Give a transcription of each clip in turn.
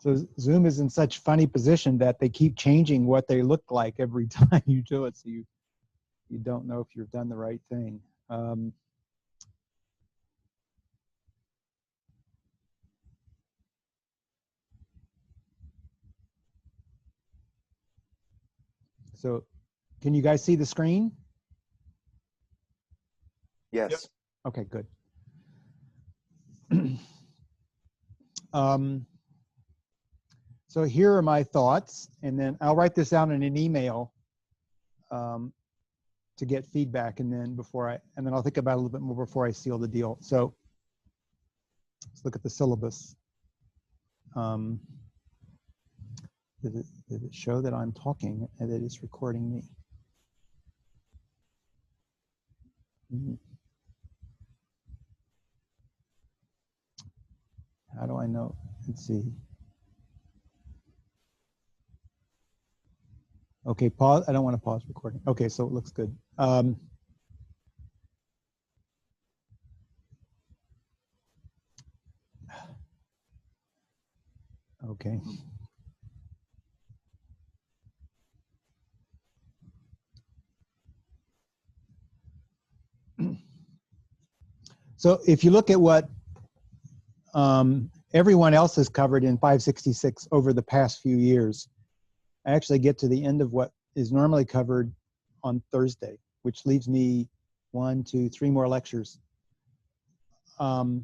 So Zoom is in such funny position that they keep changing what they look like every time you do it. So you don't know if you've done the right thing. So can you guys see the screen? Yes. Yep. Okay, good. So here are my thoughts, and then I'll write this down in an email to get feedback, and then I'll think about it a little bit more before I seal the deal. So let's look at the syllabus. Did it show that I'm talking and that it's recording me? How do I know? Let's see. Okay, pause. I don't want to pause recording. Okay, so it looks good. Okay. So if you look at what everyone else has covered in 566 over the past few years, I actually get to the end of what is normally covered on Thursday, which leaves me 1, 2, 3 more lectures. So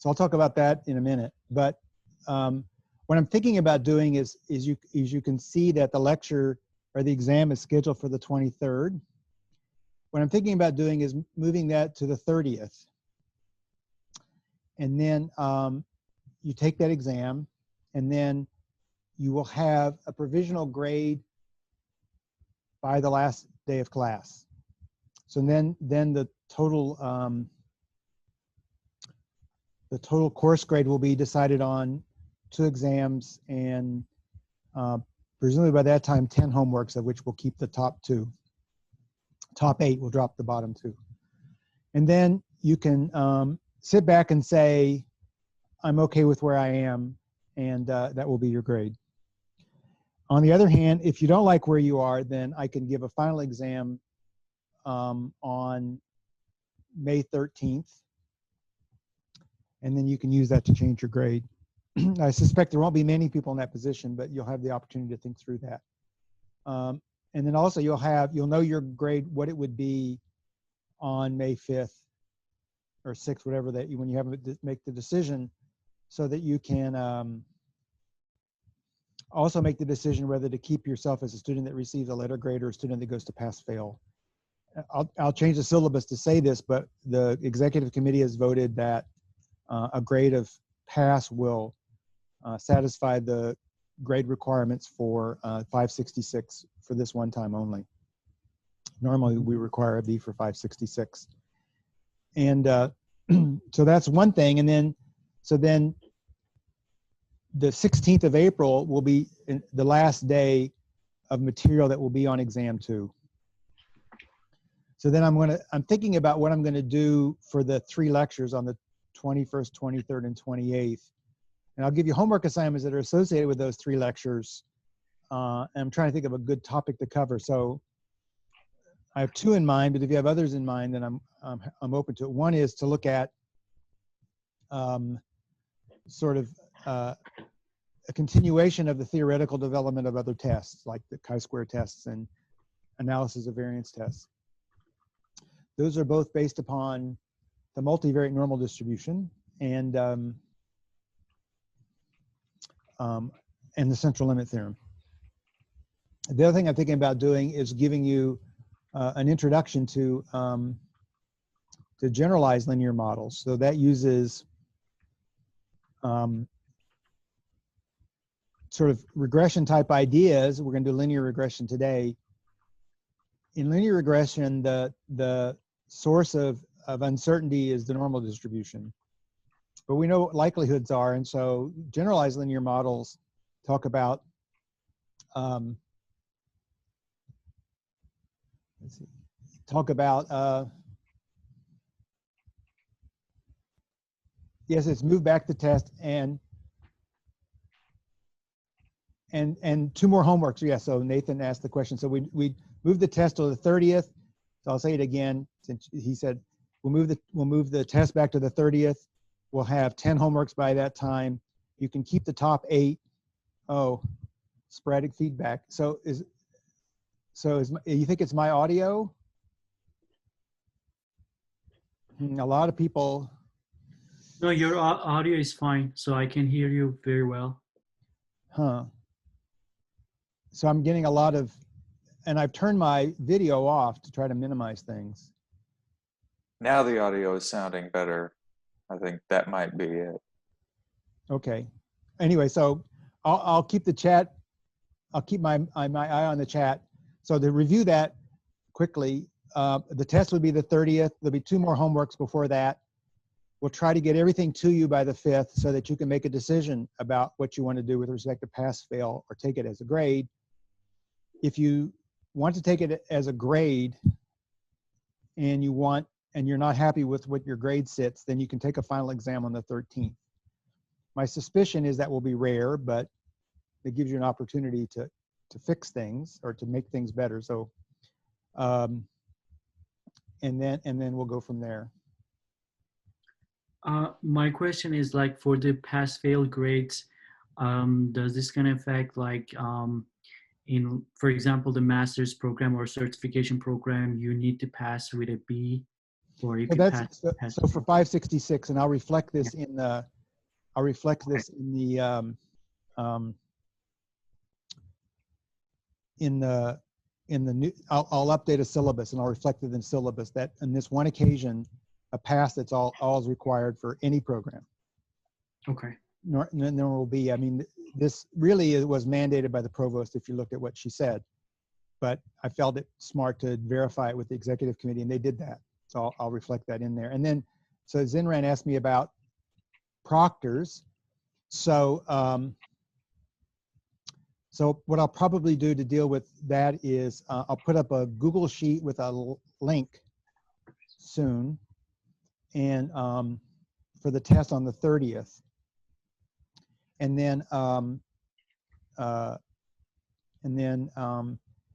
I'll talk about that in a minute. But what I'm thinking about doing is you can see that the lecture or the exam is scheduled for the 23rd. What I'm thinking about doing is moving that to the 30th. And then you take that exam, and then you will have a provisional grade by the last day of class. So then the total course grade will be decided on 2 exams, and presumably by that time 10 homeworks, of which we'll keep the top 2. Top 8 will drop the bottom 2. And then you can sit back and say, I'm okay with where I am, and that will be your grade. On the other hand, if you don't like where you are, then I can give a final exam on May 13th, and then you can use that to change your grade. I suspect there won't be many people in that position, but you'll have the opportunity to think through that. And then also you'll know your grade, what it would be on May 5th or 6th, whatever that when you have to make the decision, so that you can also make the decision whether to keep yourself as a student that receives a letter grade or a student that goes to pass-fail. I'll change the syllabus to say this, but the executive committee has voted that a grade of pass will satisfy the grade requirements for 566 for this one time only. Normally we require a B for 566. And so that's one thing. And then, so then the 16th of April will be the last day of material that will be on exam 2. So then I'm thinking about what I'm gonna do for the 3 lectures on the 21st, 23rd, and 28th. And I'll give you homework assignments that are associated with those 3 lectures. And I'm trying to think of a good topic to cover. So I have 2 in mind, but if you have others in mind, then I'm open to it. One is to look at sort of a continuation of the theoretical development of other tests, like the chi-square tests and analysis of variance tests. Those are both based upon the multivariate normal distribution and the central limit theorem. The other thing I'm thinking about doing is giving you an introduction to generalized linear models. So that uses sort of regression type ideas. We're going to do linear regression today. In linear regression, the source of uncertainty is the normal distribution. But we know what likelihoods are, and so generalized linear models talk about yes, it's move back the test, and and two more homeworks. Yeah, so Nathan asked the question. So we moved the test to the 30th. So I'll say it again, since he said we'll move the test back to the 30th. We'll have 10 homeworks by that time. You can keep the top 8. Oh, sporadic feedback. So you think it's my audio? A lot of people. No, your audio is fine, so I can hear you very well. Huh. So I'm getting a lot of, and I've turned my video off to try to minimize things. Now the audio is sounding better. I think that might be it. Okay. Anyway, so I'll keep the chat. I'll keep my eye on the chat. So to review that quickly, the test would be the 30th. There'll be 2 more homeworks before that. We'll try to get everything to you by the 5th so that you can make a decision about what you want to do with respect to pass, fail, or take it as a grade. If you want to take it as a grade and you're not happy with what your grade sits, then you can take a final exam on the 13th. My suspicion is that will be rare, but it gives you an opportunity to fix things or to make things better. So, and then we'll go from there. My question is, like, for the pass-fail grades, does this gonna affect, like, in, for example, the master's program or certification program, you need to pass with a B, or you can pass? So for 566, and I'll reflect this in the, in the new, I'll update a syllabus and I'll reflect it in syllabus that on this one occasion, a pass that's all is required for any program. Okay. And then there will be, I mean, this really was mandated by the provost if you looked at what she said, but I felt it smart to verify it with the executive committee, and they did that. So I'll reflect that in there. And then, so Zinran asked me about proctors. So, so what I'll probably do to deal with that is I'll put up a Google Sheet with a link soon, and for the test on the 30th. And then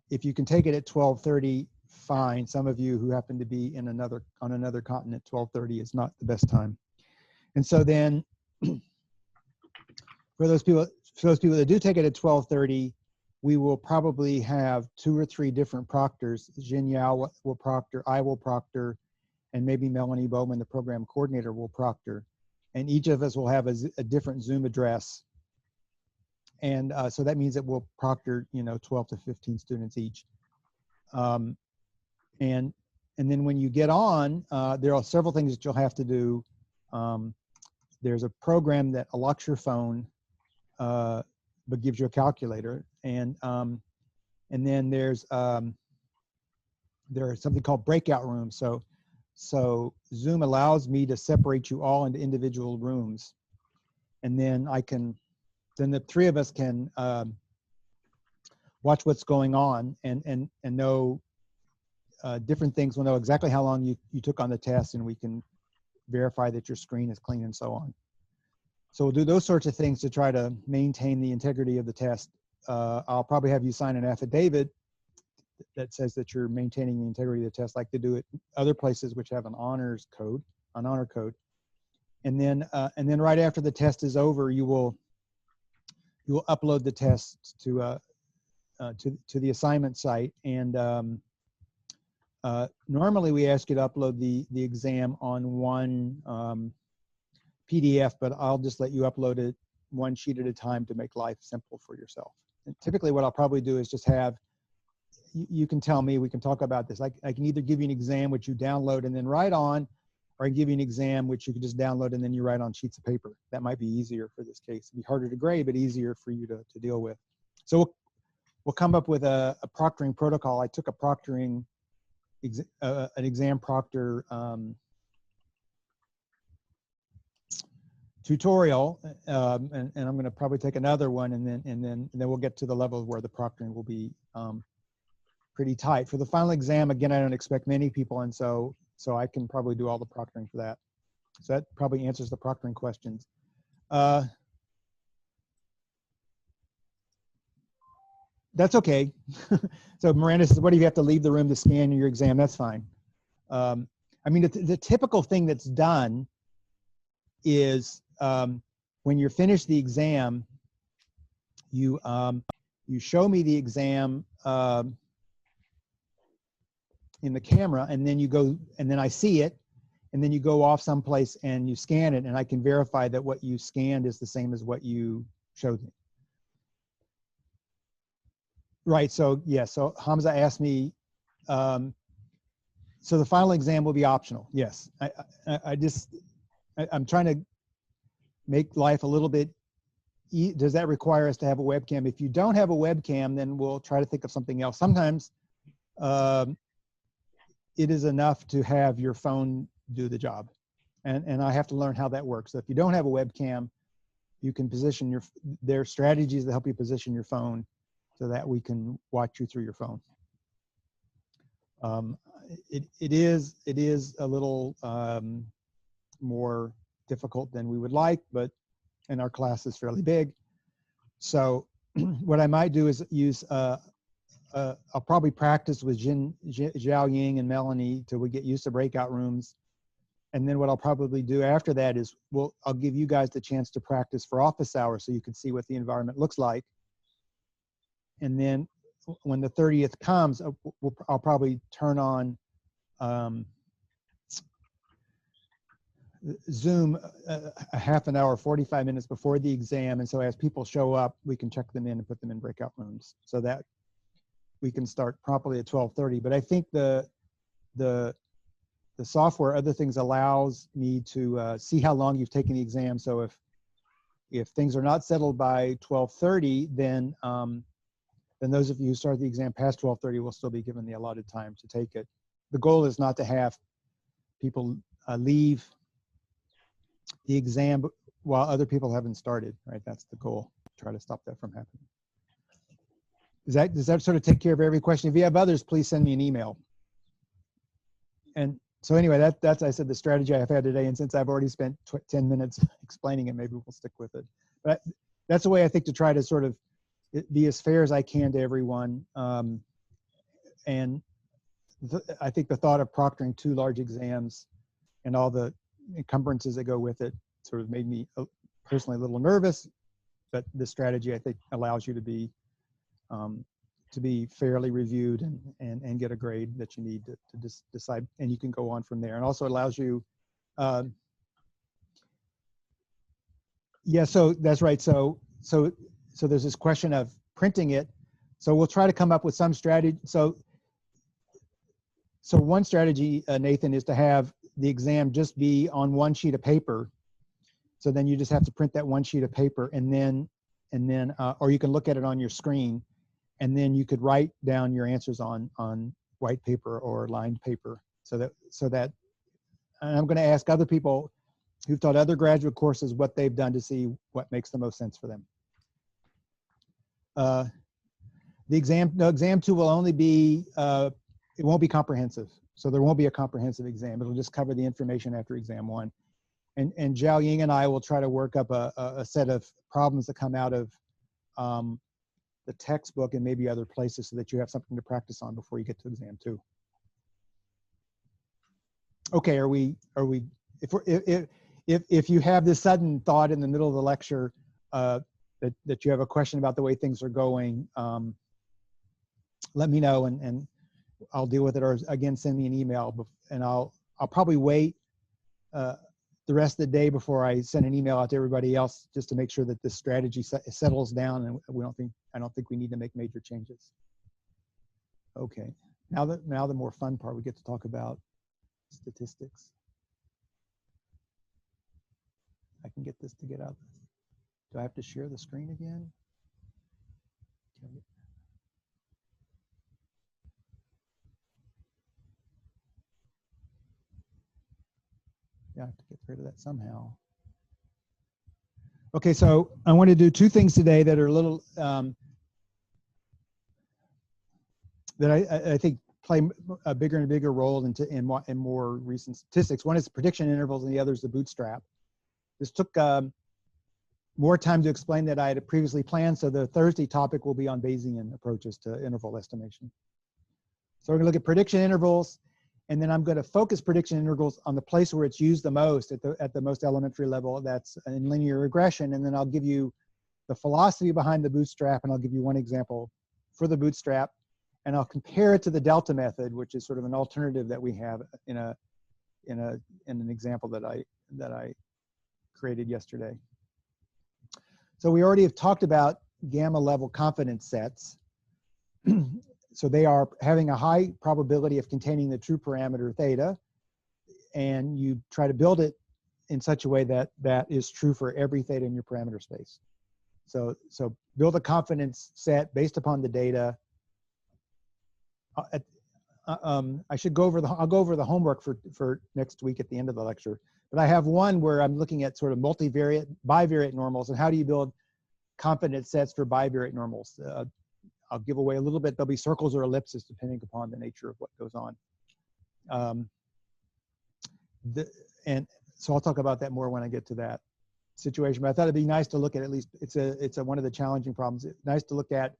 if you can take it at 12:30, fine. Some of you who happen to be in on another continent, 12:30 is not the best time. And so then for those people that do take it at 12:30, we will probably have 2 or 3 different proctors. Jin Yao will proctor, I will proctor, and maybe Melanie Bowman, the program coordinator, will proctor. And each of us will have a different Zoom address. And so that means that we'll proctor, 12 to 15 students each. And then when you get on, there are several things that you'll have to do. There's a program that unlocks your phone, but gives you a calculator. And then there's something called breakout rooms. So Zoom allows me to separate you all into individual rooms. And then then the 3 of us can watch what's going on and know different things. We'll know exactly how long you took on the test, and we can verify that your screen is clean and so on. So we'll do those sorts of things to try to maintain the integrity of the test. I'll probably have you sign an affidavit that says that you're maintaining the integrity of the test, like they do at other places which have an honor code. And then right after the test is over, you will upload the test to the assignment site. And normally we ask you to upload the exam on one PDF, but I'll just let you upload it one sheet at a time to make life simple for yourself. And typically what I'll probably do is just have, you can tell me, we can talk about this. I can either give you an exam which you download and then write on, or I can give you an exam which you can just download and then you write on sheets of paper. That might be easier for this case. It'd be harder to grade, but easier for you to deal with. So we'll come up with a proctoring protocol. I took a proctoring, an exam proctor tutorial, and I'm going to probably take another one, and then we'll get to the level where the proctoring will be pretty tight. For the final exam, again, I don't expect many people, and so I can probably do all the proctoring for that. So that probably answers the proctoring questions. That's okay. So Miranda says, what if you have to leave the room to scan your exam? That's fine. I mean, the typical thing that's done is when you're finished the exam, you show me the exam in the camera, and then you go, and then I see it, and then you go off someplace and you scan it, and I can verify that what you scanned is the same as what you showed me. Right, so yeah, so Hamza asked me, so the final exam will be optional, yes. I'm trying to make life a little bit, does that require us to have a webcam? If you don't have a webcam, then we'll try to think of something else. Sometimes it is enough to have your phone do the job. And I have to learn how that works. So if you don't have a webcam, you can position there are strategies that help you position your phone so that we can watch you through your phone. It is a little more difficult than we would like, and our class is fairly big. So what I might do is use, I'll probably practice with Zhao Ying and Melanie till we get used to breakout rooms. And then what I'll probably do after that is I'll give you guys the chance to practice for office hours so you can see what the environment looks like. And then when the 30th comes, I'll probably turn on Zoom a half an hour, 45 minutes before the exam. And so as people show up, we can check them in and put them in breakout rooms so that we can start properly at 12:30. But I think the software, other things, allows me to see how long you've taken the exam. So if things are not settled by 12:30, then those of you who start the exam past 12:30 will still be given the allotted time to take it. The goal is not to have people leave the exam while other people haven't started, right? That's the goal. Try to stop that from happening. Does that sort of take care of every question? If you have others, please send me an email. And so anyway, that's, I said, the strategy I've had today. And since I've already spent 10 minutes explaining it, maybe we'll stick with it. But that's the way I think to try to sort of be as fair as I can to everyone. And I think the thought of proctoring 2 large exams and all the encumbrances that go with it sort of made me personally a little nervous, but the strategy, I think, allows you to be fairly reviewed and get a grade that you need to decide, and you can go on from there. And also allows you, yeah, so that's right. So there's this question of printing it. So we'll try to come up with some strategy. So one strategy, Nathan, is to have the exam just be on one sheet of paper. So then you just have to print that one sheet of paper, and then or you can look at it on your screen, and then you could write down your answers on white paper or lined paper. So that, and I'm going to ask other people who've taught other graduate courses what they've done to see what makes the most sense for them. The exam 2 will only be, it won't be comprehensive. So there won't be a comprehensive exam. It'll just cover the information after exam 1. And Zhao Ying and I will try to work up a set of problems that come out of the textbook and maybe other places so that you have something to practice on before you get to exam 2. Okay, if you have this sudden thought in the middle of the lecture that you have a question about the way things are going, let me know and I'll deal with it, or again, send me an email, and I'll probably wait the rest of the day before I send an email out to everybody else, just to make sure that this strategy settles down and I don't think we need to make major changes. Okay, now the more fun part, we get to talk about statistics. I can get this to get out. Do I have to share the screen again? Yeah, I have to get rid of that somehow. Okay, so I want to do 2 things today that are a little, that I think play a bigger and bigger role in more recent statistics. One is prediction intervals and the other is the bootstrap. This took more time to explain that I had previously planned. So the Thursday topic will be on Bayesian approaches to interval estimation. So we're going to look at prediction intervals, and then I'm going to focus prediction intervals on the place where it's used the most at the most elementary level. That's in linear regression. And then I'll give you the philosophy behind the bootstrap, and I'll give you one example for the bootstrap, and I'll compare it to the delta method, which is sort of an alternative that we have in an example that I created yesterday. So we already have talked about gamma level confidence sets. So they are having a high probability of containing the true parameter theta, and you try to build it in such a way that that is true for every theta in your parameter space. So build a confidence set based upon the data. I should go over I'll go over the homework for next week at the end of the lecture. But I have one where I'm looking at sort of multivariate, bivariate normals, and how do you build confidence sets for bivariate normals. I'll give away a little bit. There'll be circles or ellipses depending upon the nature of what goes on. And so I'll talk about that more when I get to that situation. But I thought it'd be nice to look at least, it's one of the challenging problems. It's nice to look at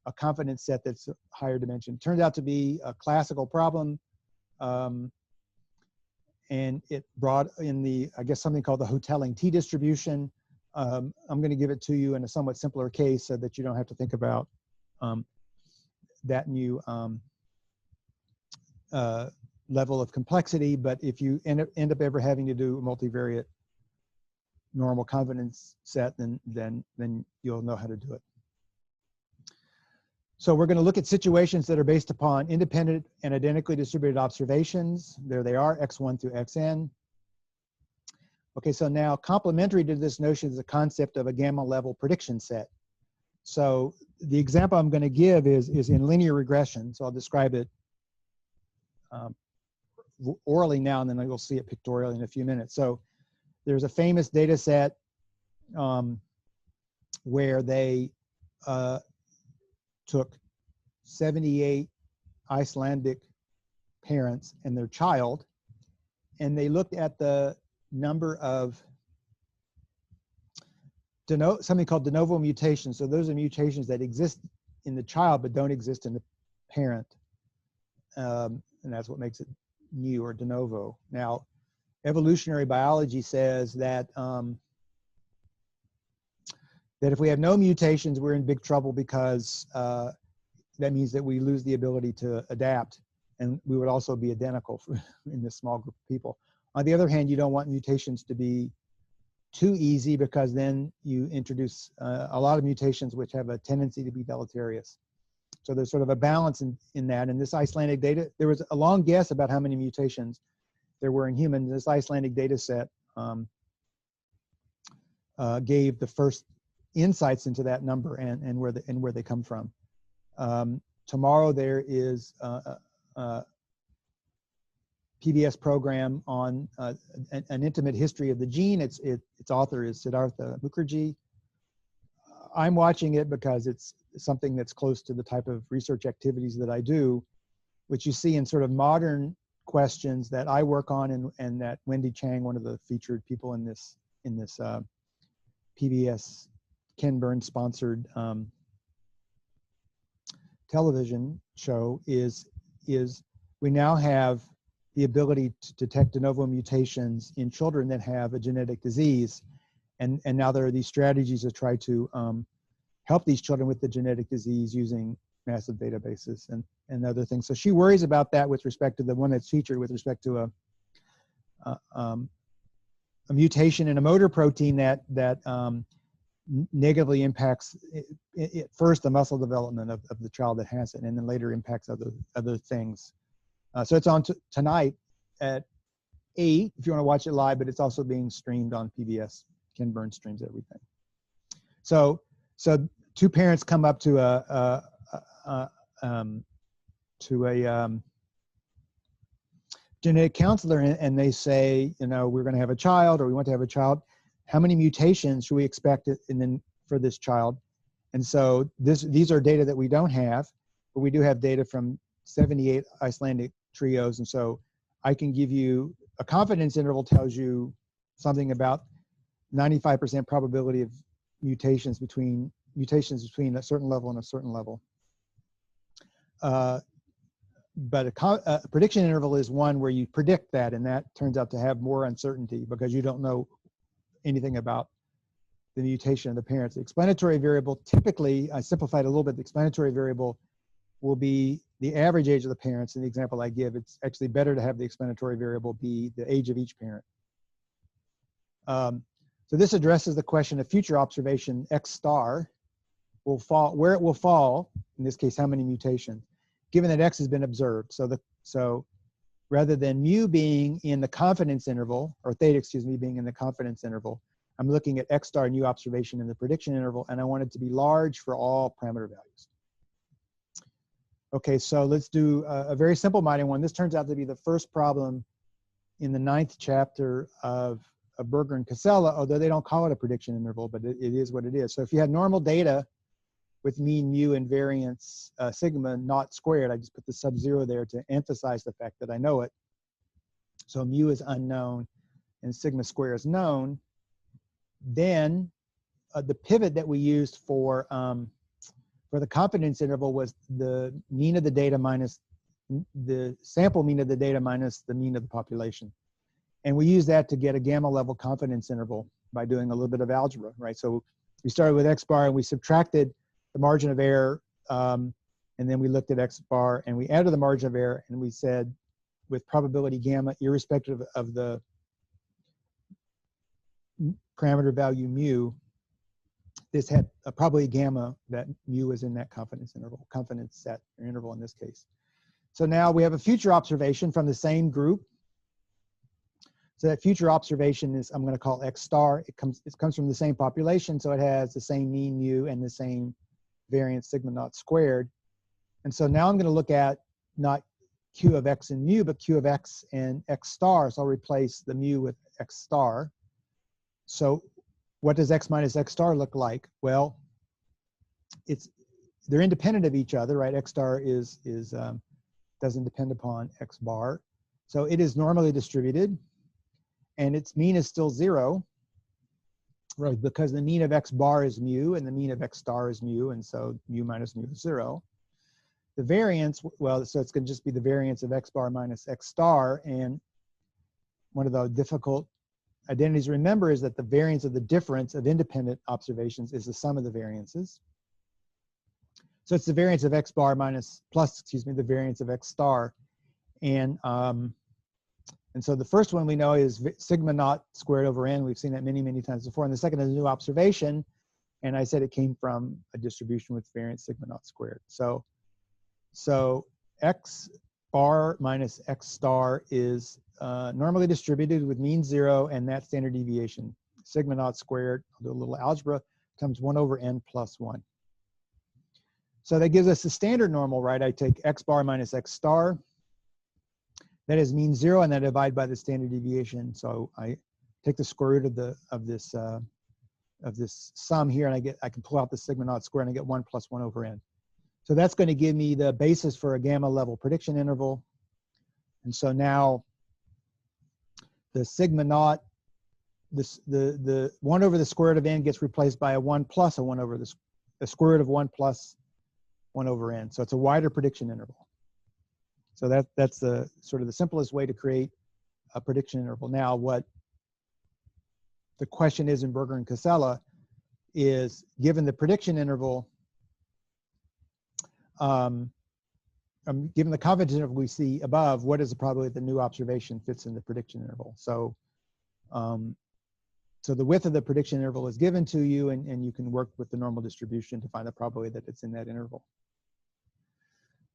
a confidence set that's a higher dimension. Turned out to be a classical problem. And it brought in I guess something called the Hotelling T distribution. I'm going to give it to you in a somewhat simpler case so that you don't have to think about that new level of complexity. But if you end up ever having to do a multivariate normal confidence set, then you'll know how to do it. So we're going to look at situations that are based upon independent and identically distributed observations. There they are, x1 through xn. Okay, so now complementary to this notion is the concept of a gamma level prediction set. So the example I'm going to give is in linear regression. So I'll describe it orally now, and then you'll see it pictorially in a few minutes. So there's a famous data set where they took 78 Icelandic parents and their child, and they looked at the number of something called de novo mutations. So those are mutations that exist in the child but don't exist in the parent, and that's what makes it new or de novo. Now, evolutionary biology says that that if we have no mutations, we're in big trouble, because that means that we lose the ability to adapt, and we would also be identical in this small group of people. On the other hand, you don't want mutations to be too easy, because then you introduce a lot of mutations which have a tendency to be deleterious. So there's sort of a balance in that. And this Icelandic data, there was a long guess about how many mutations there were in humans. This Icelandic data set gave the first insights into that number and where they come from. Tomorrow there is a PBS program on an intimate history of the gene. Its author is Siddhartha Mukherjee. I'm watching it because it's something that's close to the type of research activities that I do, which you see in sort of modern questions that I work on, and that Wendy Chang, one of the featured people in this PBS Ken Burns sponsored television show, is we now have the ability to detect de novo mutations in children that have a genetic disease. And now there are these strategies to try to help these children with the genetic disease using massive databases and other things. So she worries about that with respect to the one that's featured with respect to a mutation in a motor protein that negatively impacts first the muscle development of the child that has it, and then later impacts other things. So it's on tonight at 8 if you want to watch it live, but it's also being streamed on PBS. Ken Burns streams everything. So two parents come up to a genetic counselor, and they say, you know, we're going to have a child, or we want to have a child. How many mutations should we expect for this child? And so these are data that we don't have, but we do have data from 78 Icelandic trios. And so I can give you a confidence interval tells you something about 95% probability of mutations between a certain level and a certain level. But a prediction interval is one where you predict that, and that turns out to have more uncertainty because you don't know anything about the mutation of the parents. The explanatory variable, typically, I simplified a little bit, the explanatory variable will be the average age of the parents. In the example I give, it's actually better to have the explanatory variable be the age of each parent. So this addresses the question of future observation X star will fall, where it will fall, in this case, how many mutations, given that X has been observed. So rather than mu being in the confidence interval, or theta, excuse me, being in the confidence interval, I'm looking at X star new observation in the prediction interval, and I want it to be large for all parameter values. Okay, so let's do a very simple minded one. This turns out to be the first problem in the 9th chapter of Berger and Casella, although they don't call it a prediction interval, but it is what it is. So if you had normal data with mean mu and variance sigma naught squared, I just put the sub-zero there to emphasize the fact that I know it. So mu is unknown and sigma square is known. Then the pivot that we used for the confidence interval was the mean of the data minus the sample mean of the data minus the mean of the population. And we use that to get a gamma level confidence interval by doing a little bit of algebra, right? So we started with X bar and we subtracted the margin of error, and then we looked at X bar and we added the margin of error, and we said with probability gamma, irrespective of the parameter value mu, this had a probability gamma that mu is in that confidence interval, confidence set or interval in this case. So now we have a future observation from the same group. So that future observation is, I'm going to call X star. It comes from the same population, so it has the same mean mu and the same variance sigma naught squared. And so now I'm going to look at not Q of X and mu, but Q of X and X star. So I'll replace the mu with X star. So what does X minus X star look like? Well, they're independent of each other, right? X star doesn't depend upon X bar. So it is normally distributed, and its mean is still 0, right? Because the mean of X bar is mu and the mean of X star is mu, and so mu minus mu is 0. The variance, well, so it's going to just be the variance of X bar minus X star, and one of the difficult identities to remember is that the variance of the difference of independent observations is the sum of the variances. So it's the variance of X bar plus the variance of X star. And so the first one we know is sigma naught squared over n. We've seen that many, many times before. And the second is a new observation. And I said it came from a distribution with variance sigma naught squared. So X bar minus X star is normally distributed with mean 0 and that standard deviation. Sigma naught squared, I'll do a little algebra, becomes 1 over n plus 1. So that gives us the standard normal, right? I take X bar minus X star. That is mean 0, and then I divide by the standard deviation. So I take the square root of this sum here, and I can pull out the sigma naught squared, and I get 1 plus 1 over n. So that's going to give me the basis for a gamma level prediction interval. And so now the sigma naught, the 1 over the square root of n gets replaced by a 1 plus a 1 over the square root of 1 plus 1 over n. So it's a wider prediction interval. So that's the sort of the simplest way to create a prediction interval. Now, what the question is in Berger and Casella is, given the prediction interval, given the confidence interval we see above, what is the probability that the new observation fits in the prediction interval? So, so the width of the prediction interval is given to you, and you can work with the normal distribution to find the probability that it's in that interval.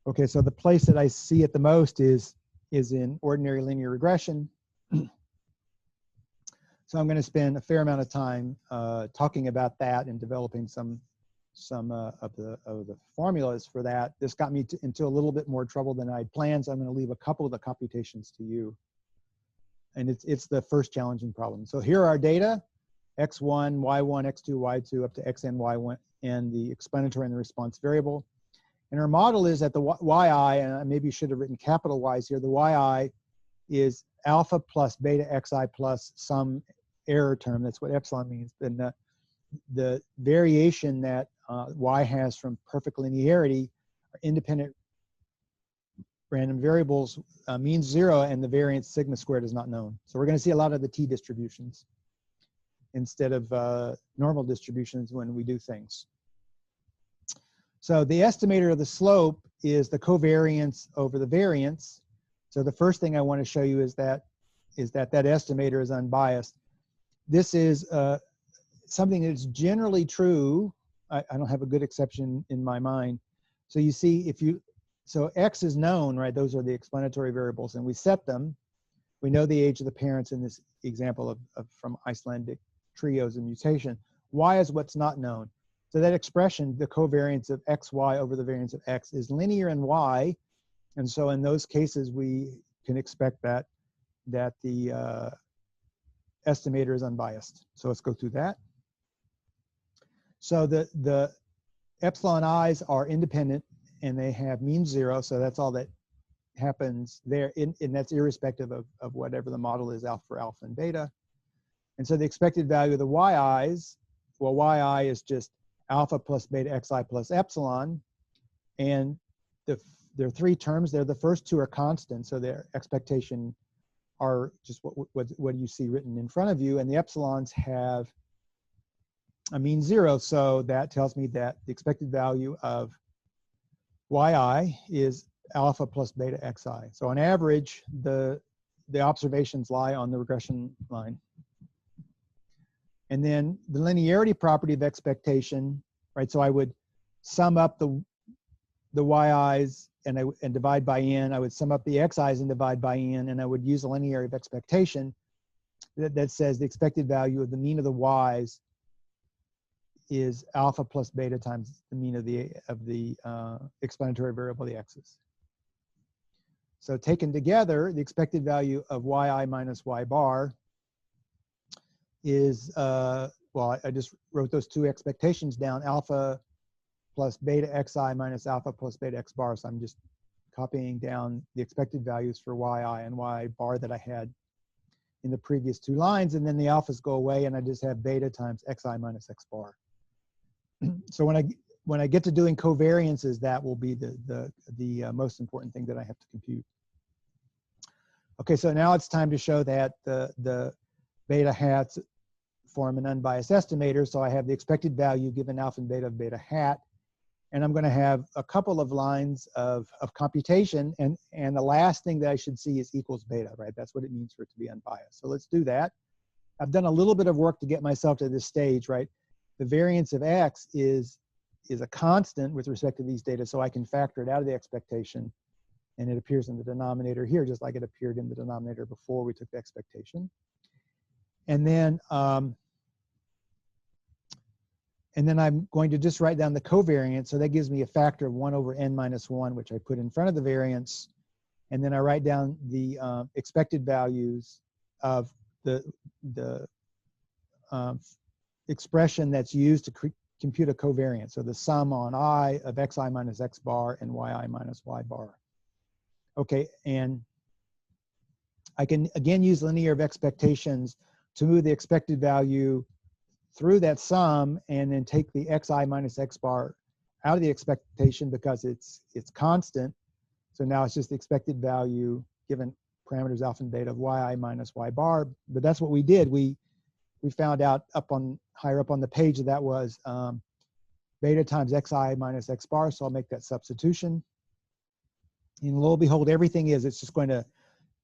Okay, so the place that I see it the most is in ordinary linear regression. So I'm going to spend a fair amount of time talking about that and developing some of the formulas for that. This got me into a little bit more trouble than I'd planned, so I'm going to leave a couple of the computations to you. And it's the first challenging problem. So here are our data: x1, y1, x2, y2, up to xn, y1, and the explanatory and the response variable. And our model is that the yi, and maybe you should have written capital Y's here, the yi is alpha plus beta xi plus some error term. That's what epsilon means. Then the variation that y has from perfect linearity are independent random variables, mean 0, and the variance sigma squared is not known. So we're going to see a lot of the t distributions instead of normal distributions when we do things. So the estimator of the slope is the covariance over the variance. So the first thing I want to show you is that estimator is unbiased. This is something that's generally true. I don't have a good exception in my mind. So you see, so X is known, right? Those are the explanatory variables, and we set them. We know the age of the parents in this example from Icelandic trios and mutation. Y is what's not known. So that expression, the covariance of XY over the variance of X, is linear in Y. And so in those cases, we can expect that the estimator is unbiased. So let's go through that. So the epsilon i's are independent, and they have mean 0, so that's all that happens there, and that's irrespective of whatever the model is, alpha for alpha and beta. And so the expected value of the yi's, well, yi is just alpha plus beta xi plus epsilon, and there are 3 terms there. The first 2 are constant, so their expectation are just what you see written in front of you, and the epsilons have a mean 0, so that tells me that the expected value of yi is alpha plus beta xi. So on average, the observations lie on the regression line. And then the linearity property of expectation, right? So I would sum up the yi's and divide by n. I would sum up the xi's and divide by n, and I would use the linearity of expectation that says the expected value of the mean of the y's is alpha plus beta times the mean of the explanatory variable, the x's. So taken together, the expected value of yi minus y bar is, well, I just wrote those 2 expectations down, alpha plus beta xi minus alpha plus beta x bar. So I'm just copying down the expected values for yi and y bar that I had in the previous 2 lines, and then the alphas go away, and I just have beta times xi minus x bar. So when I get to doing covariances, that will be the most important thing that I have to compute. Okay, so now it's time to show that the beta hats form an unbiased estimator. So I have the expected value given alpha and beta of beta hat, and I'm going to have a couple of lines of computation, and the last thing that I should see is equals beta, right? That's what it means for it to be unbiased. So let's do that. I've done a little bit of work to get myself to this stage, right? The variance of X is a constant with respect to these data, so I can factor it out of the expectation, and it appears in the denominator here, just like it appeared in the denominator before we took the expectation. And then I'm going to just write down the covariance, so that gives me a factor of 1 over n minus 1, which I put in front of the variance, and then I write down the expected values of the expression that's used to compute a covariance. So the sum on I of xi minus x bar and yi minus y bar. Okay, and I can again use linear of expectations to move the expected value through that sum and then take the xi minus x bar out of the expectation because it's constant. So now it's just the expected value given parameters alpha and beta of yi minus y bar. But that's what we did. We found out higher up on the page that was beta times xi minus x bar, so I'll make that substitution. And lo and behold, it's just going to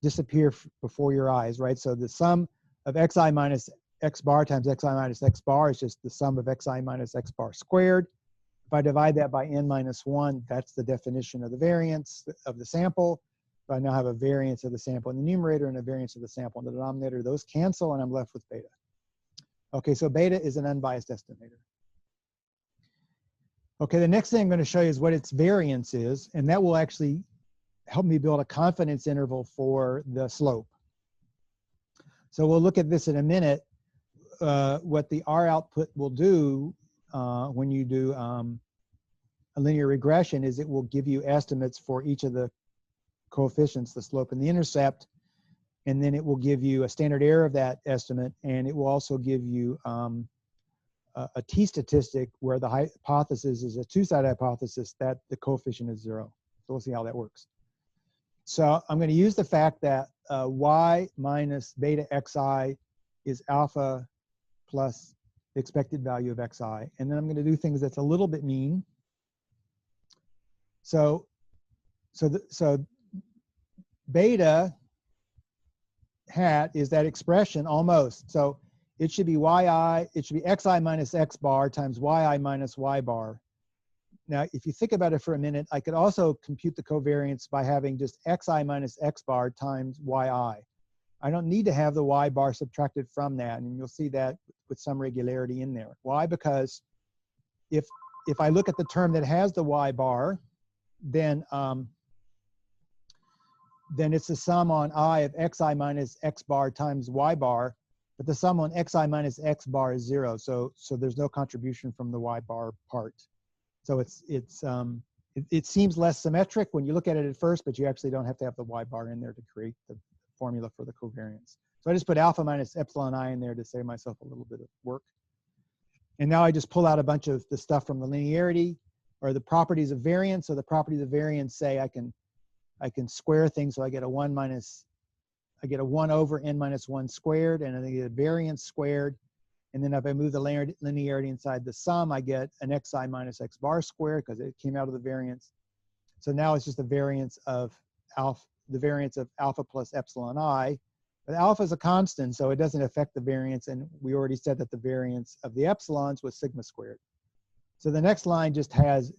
disappear before your eyes, right? So the sum of xi minus x bar times xi minus x bar is just the sum of xi minus x bar squared. If I divide that by n minus 1, that's the definition of the variance of the sample. So I now have a variance of the sample in the numerator and a variance of the sample in the denominator. Those cancel, and I'm left with beta. Okay, so beta is an unbiased estimator. Okay, the next thing I'm going to show you is what its variance is, and that will actually help me build a confidence interval for the slope. So we'll look at this in a minute. What the R output will do when you do a linear regression is it will give you estimates for each of the coefficients, the slope and the intercept. and then it will give you a standard error of that estimate, and it will also give you a t-statistic where the hypothesis is a two-sided hypothesis that the coefficient is 0. So we'll see how that works. So I'm going to use the fact that y minus beta xi is alpha plus the expected value of xi. And then I'm going to do things that's a little bit mean. So beta hat is that expression almost. So it should be it should be xi minus x bar times yi minus y bar. Now, if you think about it for a minute, I could also compute the covariance by having just xi minus x bar times yi. I don't need to have the y bar subtracted from that, and you'll see that with some regularity in there. Why? Because if I look at the term that has the y bar, then it's the sum on I of xi minus x bar times y bar, but the sum on xi minus x bar is 0, so there's no contribution from the y bar part. So it seems less symmetric when you look at it at first, but you actually don't have to have the y bar in there to create the formula for the covariance. So I just put alpha minus epsilon I in there to save myself a little bit of work. And now I just pull out a bunch of the stuff from the linearity or the properties of variance. So the properties of variance say I can square things, so I get a 1 over n minus 1 squared, and I get a variance squared. And then if I move the linearity inside the sum, I get an xi minus x bar squared because it came out of the variance. So now it's just the variance of alpha plus epsilon I. But alpha is a constant, so it doesn't affect the variance. And we already said that the variance of the epsilons was sigma squared. So the next line just has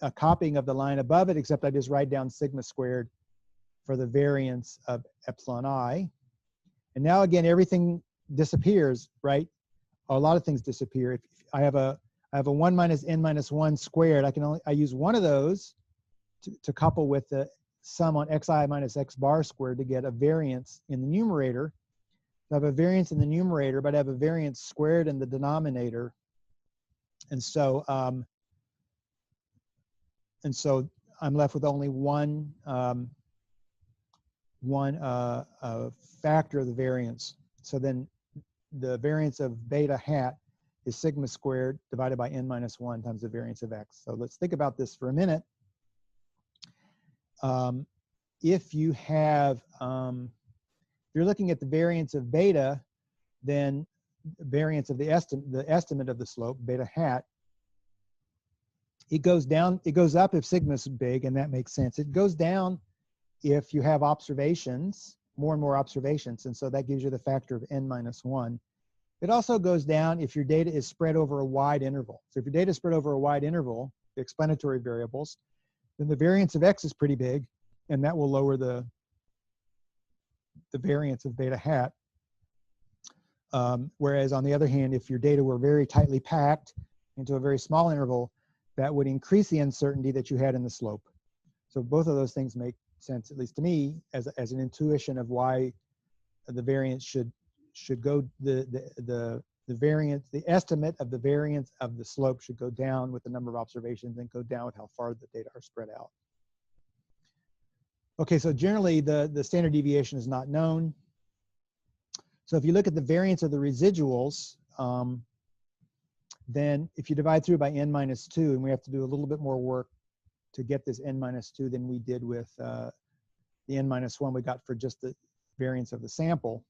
a copying of the line above it, except I just write down sigma squared for the variance of epsilon I. And now again, everything disappears, right? A lot of things disappear. If I have a 1 minus n minus 1 squared, I use one of those to couple with the sum on xi minus x bar squared to get a variance in the numerator. I have a variance in the numerator, but I have a variance squared in the denominator. And so I'm left with only one factor of the variance. So then the variance of beta hat is sigma squared divided by n minus 1 times the variance of x. So let's think about this for a minute. If you have, if you're looking at the variance of beta, then variance of the estimate of the slope, beta hat, it goes down, it goes up if sigma is big, and that makes sense. It goes down if you have observations, more and more observations, and so that gives you the factor of n minus 1. It also goes down if your data is spread over a wide interval. So if your data is spread over a wide interval, the explanatory variables, then the variance of x is pretty big, and that will lower the variance of beta hat. Whereas on the other hand, if your data were very tightly packed into a very small interval, that would increase the uncertainty that you had in the slope. So both of those things make sense, at least to me, as an intuition of why the variance should go, the variance, the estimate of the variance of the slope should go down with the number of observations and go down with how far the data are spread out. Okay, so generally the standard deviation is not known. So if you look at the variance of the residuals, then if you divide through by n minus 2, and we have to do a little bit more work to get this n minus 2 than we did with the n minus 1 we got for just the variance of the sample,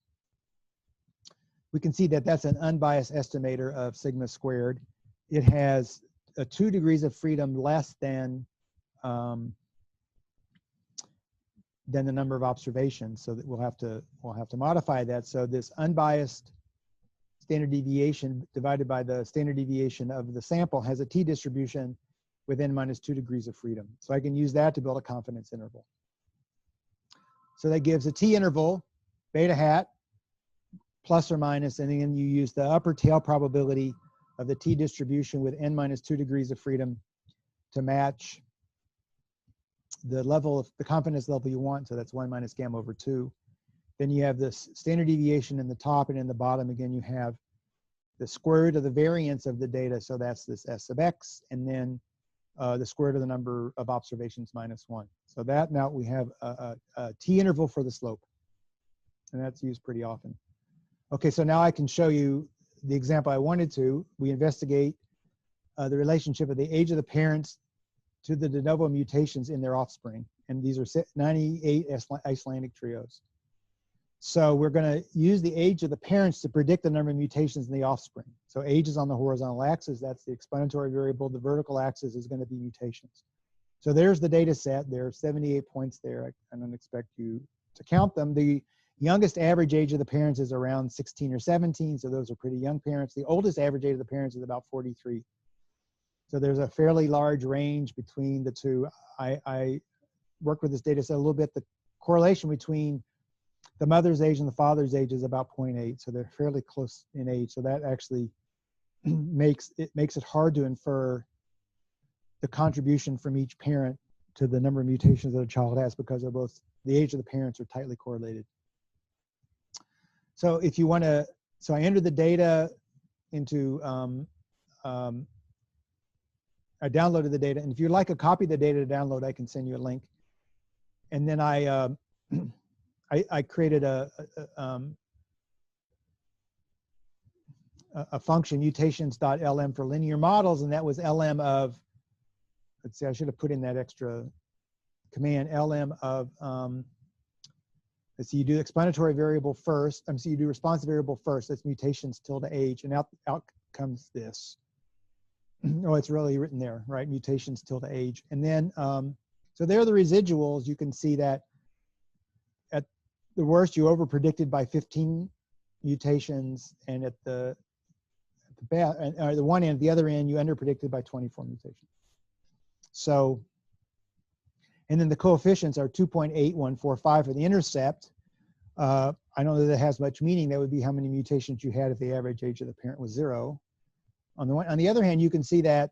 we can see that that's an unbiased estimator of sigma squared. It has 2 degrees of freedom less than the number of observations, so that we'll have to modify that. So this unbiased standard deviation divided by the standard deviation of the sample has a t-distribution with n minus 2 degrees of freedom. So I can use that to build a confidence interval. So that gives a t-interval, beta hat, plus or minus, and then you use the upper tail probability of the t-distribution with n minus 2 degrees of freedom to match the level of the confidence level you want. So that's 1 minus gamma over 2. Then you have this standard deviation in the top, and in the bottom, again, you have the square root of the variance of the data. So that's this s of x, and then the square root of the number of observations minus 1. So that now we have a t-interval for the slope. and that's used pretty often. Okay, so now I can show you the example I wanted to. We investigate the relationship of the age of the parents to the de novo mutations in their offspring. And these are 98 Icelandic trios. So we're going to use the age of the parents to predict the number of mutations in the offspring. So age is on the horizontal axis. That's the explanatory variable. The vertical axis is going to be mutations. So there's the data set. There are 78 points there. I don't expect you to count them. The youngest average age of the parents is around 16 or 17. So those are pretty young parents. The oldest average age of the parents is about 43. So there's a fairly large range between the two. I worked with this data set a little bit. The correlation between the mother's age and the father's age is about 0.8. So they're fairly close in age. So that actually makes it hard to infer the contribution from each parent to the number of mutations that a child has, because they're both, the age of the parents are tightly correlated. So if you want to, so I entered the data into, I downloaded the data, and if you'd like a copy of the data to download, I can send you a link. And then I created a function, mutations.lm, for linear models, and that was LM of, let's see, I should have put in that extra command, LM of, let's see, you do explanatory variable first, so you do responsive variable first, that's mutations tilde age, and out comes this. Oh, it's really written there, right? Mutations tilde age. And then, so there are the residuals. You can see that at the worst, you overpredicted by 15 mutations, and at the one end, the other end, you underpredicted by 24 mutations. So, and then the coefficients are 2.8145 for the intercept. I don't know that it has much meaning. That would be how many mutations you had if the average age of the parent was 0. On the other hand, you can see that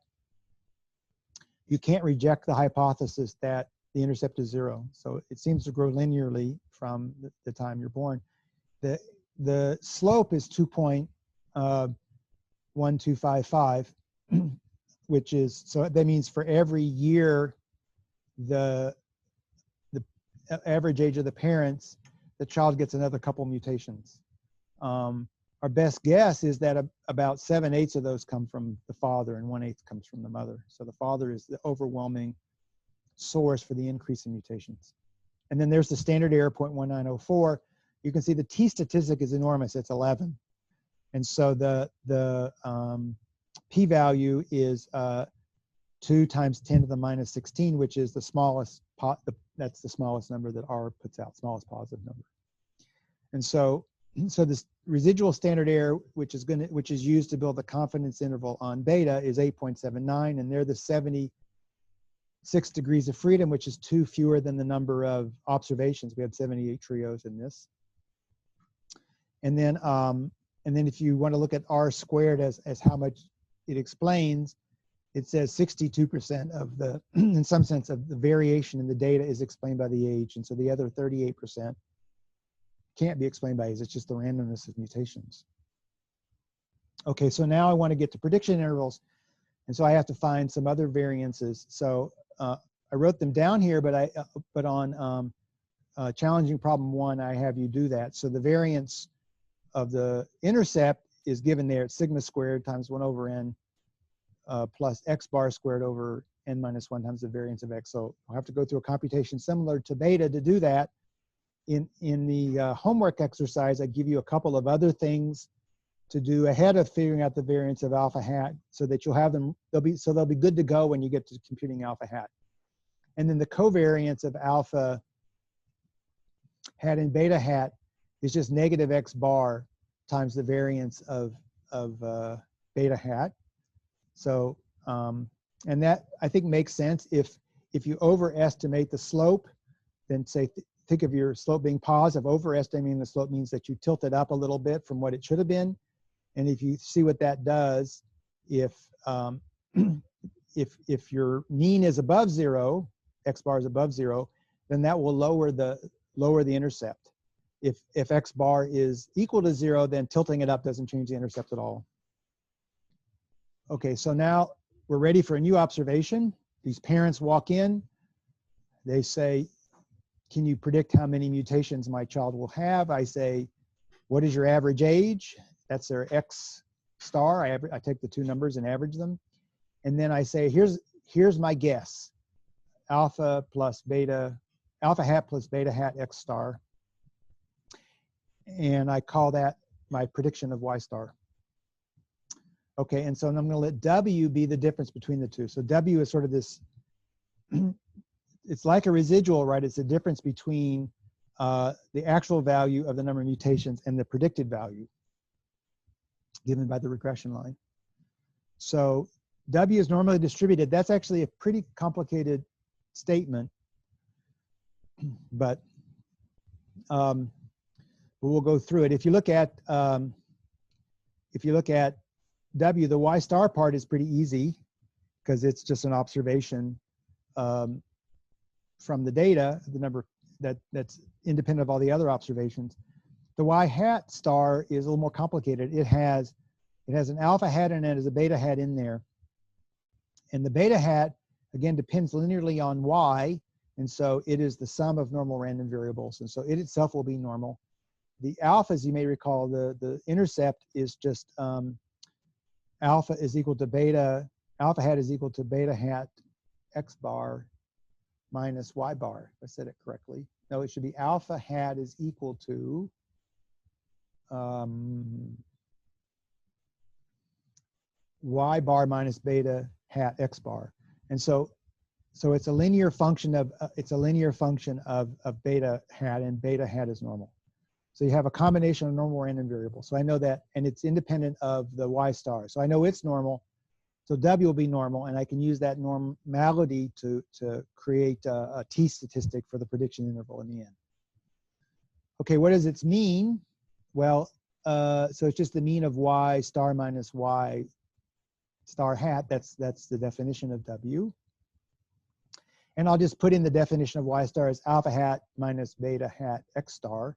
you can't reject the hypothesis that the intercept is 0. So it seems to grow linearly from the time you're born. The slope is 2.1255, which is, so that means for every year, the average age of the parents, the child gets another couple mutations. Our best guess is that about 7/8 of those come from the father and 1/8 comes from the mother. So the father is the overwhelming source for the increase in mutations. And then there's the standard error, 0.1904. You can see the t-statistic is enormous. It's 11. And so the p-value is 2 times 10 to the minus 16, which is the smallest, that's the smallest number that R puts out, smallest positive number. And so this residual standard error, which is used to build the confidence interval on beta, is 8.79, and they're the 76 degrees of freedom, which is 2 fewer than the number of observations. We had 78 trios in this. And then if you want to look at R squared as how much it explains, it says 62% of the, in some sense, of the variation in the data is explained by the age, and so the other 38% can't be explained by age. It's just the randomness of mutations. Okay, so now I want to get to prediction intervals, and so I have to find some other variances. So I wrote them down here, but on challenging problem 1, I have you do that. So the variance of the intercept is given there at sigma squared times 1 over n plus x bar squared over n minus 1 times the variance of x. So I'll have to go through a computation similar to beta to do that. In the homework exercise, I give you a couple of other things to do ahead of figuring out the variance of alpha hat, so that you'll have them, they'll be good to go when you get to computing alpha hat. And then the covariance of alpha hat and beta hat is just negative x bar times the variance of beta hat. So, and that I think makes sense. If you overestimate the slope, then say, think of your slope being positive. Overestimating the slope means that you tilt it up a little bit from what it should have been. And if you see what that does, if your mean is above 0, x bar is above 0, then that will lower the intercept. If x bar is equal to 0, then tilting it up doesn't change the intercept at all. Okay, so now we're ready for a new observation. These parents walk in. They say, can you predict how many mutations my child will have? I say, what is your average age? That's their X star. I take the two numbers and average them. And then I say, here's my guess. Alpha plus beta, alpha hat plus beta hat X star. And I call that my prediction of Y star. Okay, and so I'm going to let W be the difference between the two. So W is sort of this, it's like a residual, right? It's the difference between the actual value of the number of mutations and the predicted value given by the regression line. So W is normally distributed. That's actually a pretty complicated statement, but we'll go through it. If you look at W, the Y star part is pretty easy because it's just an observation from the data, the number that's independent of all the other observations. The Y hat star is a little more complicated. It has an alpha hat and it has a beta hat in there. And the beta hat, again, depends linearly on Y, and so it is the sum of normal random variables, and so it itself will be normal. The alphas, you may recall, the intercept is just alpha is equal to beta, alpha hat is equal to beta hat X bar minus Y bar, if I said it correctly. No, it should be alpha hat is equal to Y bar minus beta hat X bar. And so it's a linear function of beta hat, and beta hat is normal. So you have a combination of normal random variables. So I know that, and it's independent of the Y star. So I know it's normal. So W will be normal, and I can use that normality to create a T statistic for the prediction interval in the end. Okay, what does its mean? Well, so it's just the mean of Y star minus Y star hat. That's the definition of W. And I'll just put in the definition of Y star as alpha hat minus beta hat X star.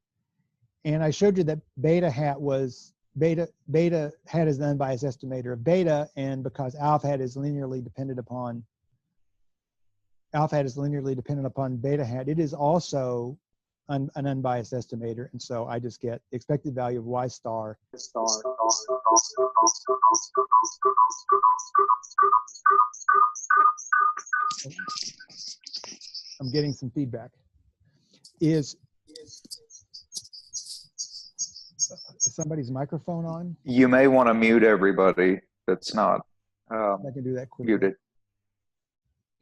And I showed you that beta hat hat is the unbiased estimator of beta, and because alpha hat is linearly dependent upon beta hat, it is also an unbiased estimator, and so I just get the expected value of Y star. I'm getting some feedback. Is somebody's microphone on? You may want to mute everybody that's not I can do that quickly. muted.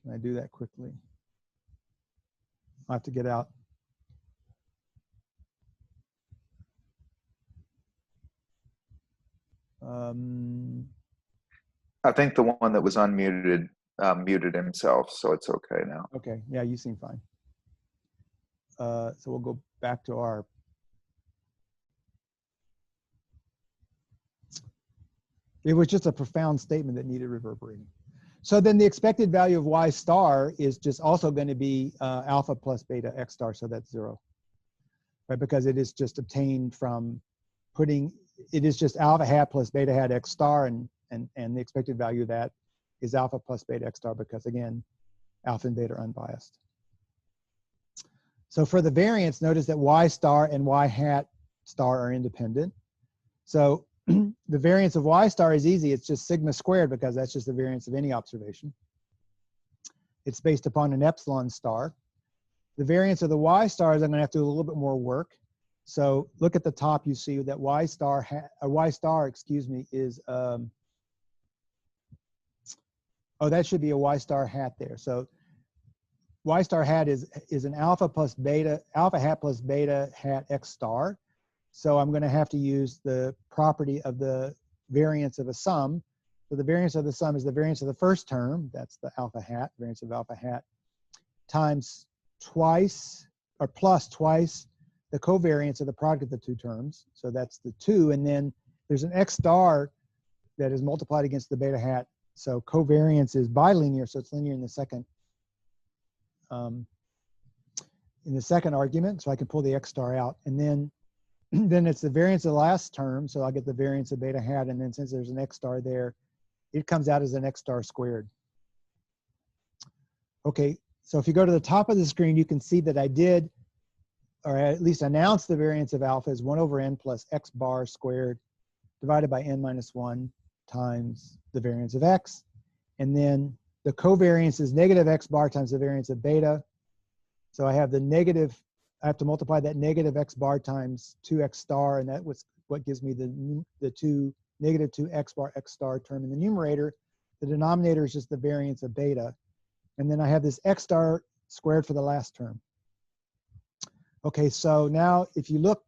Can I do that quickly? I'll have to get out. I think the one that was unmuted muted himself, so it's okay now. Okay, yeah, you seem fine. So we'll go back to our it was just a profound statement that needed reverberating. So then the expected value of Y star is just also going to be alpha plus beta X star, so that's 0. Right, because it is just obtained from putting, it is just alpha hat plus beta hat X star, and the expected value of that is alpha plus beta X star, because again, alpha and beta are unbiased. So for the variance, notice that Y star and Y hat star are independent. So the variance of Y star is easy. It's just sigma squared, because that's just the variance of any observation. It's based upon an epsilon star. The variance of the Y stars, I'm going to have to do a little bit more work. So look at the top, you see that Y star, excuse me, is, oh, that should be a Y star hat there. So Y star hat is an alpha hat plus beta hat X star. So I'm going to have to use the property of the variance of a sum. So the variance of the sum is the variance of the first term, that's the alpha hat, variance of alpha hat, times twice or plus twice the covariance of the product of the two terms. So that's the 2, and then there's an X star that is multiplied against the beta hat. So covariance is bilinear, so it's linear in the second argument. So I can pull the X star out, and then it's the variance of the last term. So I'll get the variance of beta hat, and then since there's an X star there, it comes out as an X star squared. Okay, so if you go to the top of the screen, you can see that I did or at least announce the variance of alpha as 1 over n plus x bar squared divided by n minus 1 times the variance of x. And then the covariance is negative x bar times the variance of beta. So I have the negative, I have to multiply that negative x bar times 2x star, and that was what gives me the negative 2x bar x star term in the numerator. The denominator is just the variance of beta. And then I have this x star squared for the last term. Okay, so now if you look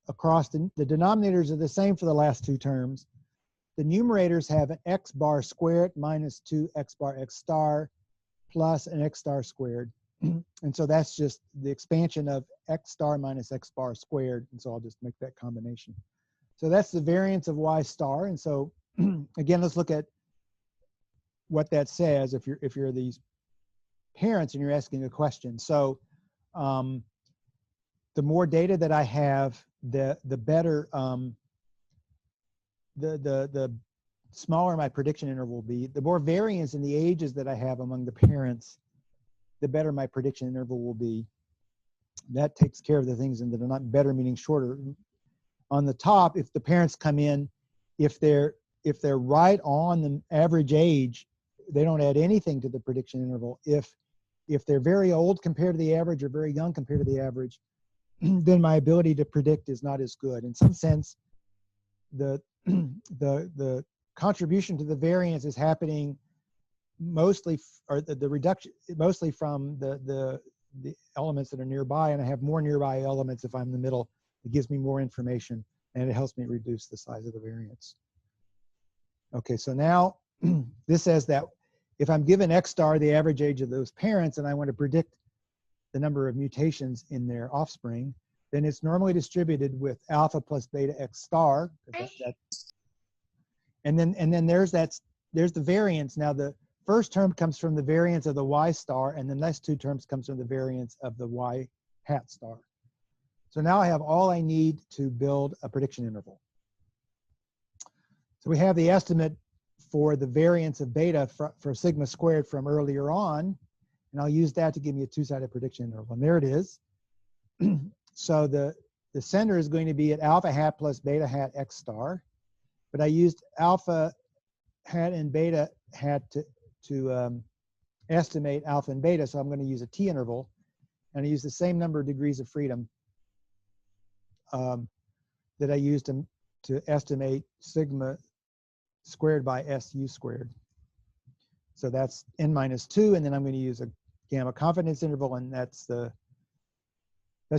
across, the denominators are the same for the last two terms. The numerators have an x bar squared minus 2x bar x star plus an x star squared. And so that's just the expansion of x star minus x bar squared. And so I'll just make that combination. So that's the variance of y star. And so again, let's look at what that says if you're these parents and you're asking a question. So the more data that I have, the better, the smaller my prediction interval will be. The more variance in the ages that I have among the parents, the better my prediction interval will be. That takes care of the things that are not better, meaning shorter. On the top, if the parents come in, if they're right on the average age, they don't add anything to the prediction interval. If they're very old compared to the average or very young compared to the average, then my ability to predict is not as good. In some sense, the contribution to the variance is happening mostly, or the reduction mostly from the elements that are nearby, and I have more nearby elements if I'm in the middle. It gives me more information, and it helps me reduce the size of the variance. Okay, so now this says that if I'm given x star, the average age of those parents, and I want to predict the number of mutations in their offspring, then it's normally distributed with alpha plus beta x star. And then there's the variance. Now the first term comes from the variance of the y star, and the next two terms comes from the variance of the y hat star. So now I have all I need to build a prediction interval. So we have the estimate for the variance of beta for sigma squared from earlier on, and I'll use that to give me a two-sided prediction interval. And there it is. So the center is going to be at alpha hat plus beta hat x star, but I used alpha hat and beta hat to estimate alpha and beta, so I'm going to use a t-interval, and I use the same number of degrees of freedom that I used to estimate sigma squared by SU squared. So that's n minus 2, and then I'm going to use a gamma confidence interval, and that's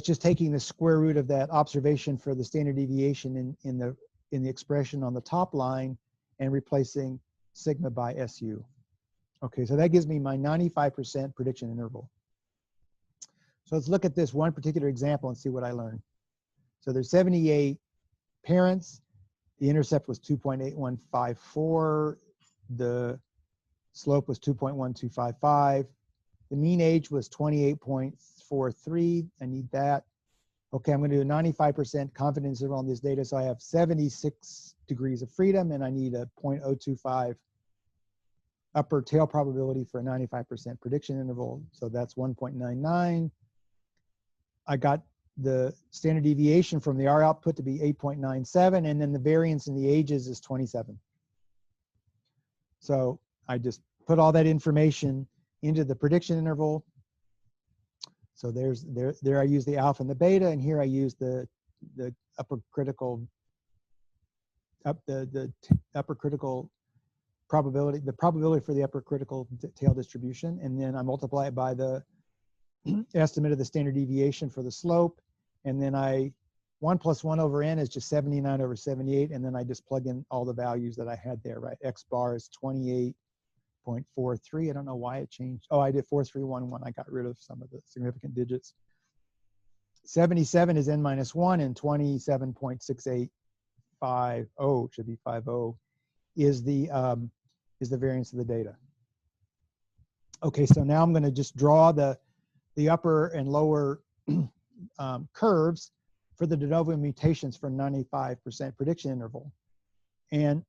just taking the square root of that observation for the standard deviation in the expression on the top line and replacing sigma by SU. Okay, so that gives me my 95% prediction interval. So let's look at this one particular example and see what I learned. So there's 78 parents. The intercept was 2.8154. The slope was 2.1255. The mean age was 28.43. I need that. Okay, I'm going to do a 95% confidence interval on this data. So I have 76 degrees of freedom, and I need a 0.025 upper tail probability for a 95% prediction interval. So that's 1.99. I got the standard deviation from the R output to be 8.97, and then the variance in the ages is 27. So I just put all that information into the prediction interval. So there I use the alpha and the beta, and here I use the upper critical upper critical probability, the probability for the upper critical tail distribution, and then I multiply it by the estimate of the standard deviation for the slope, and then 1 plus 1 over n is just 79 over 78, and then I just plug in all the values that I had there, right? X bar is 28.43. I don't know why it changed. Oh, I did 4311. I got rid of some of the significant digits. 77 is n minus 1, and 27.6850 should be 50 is the variance of the data. Okay, so now I'm going to just draw the upper and lower curves for the de novo mutations for 95% prediction interval. And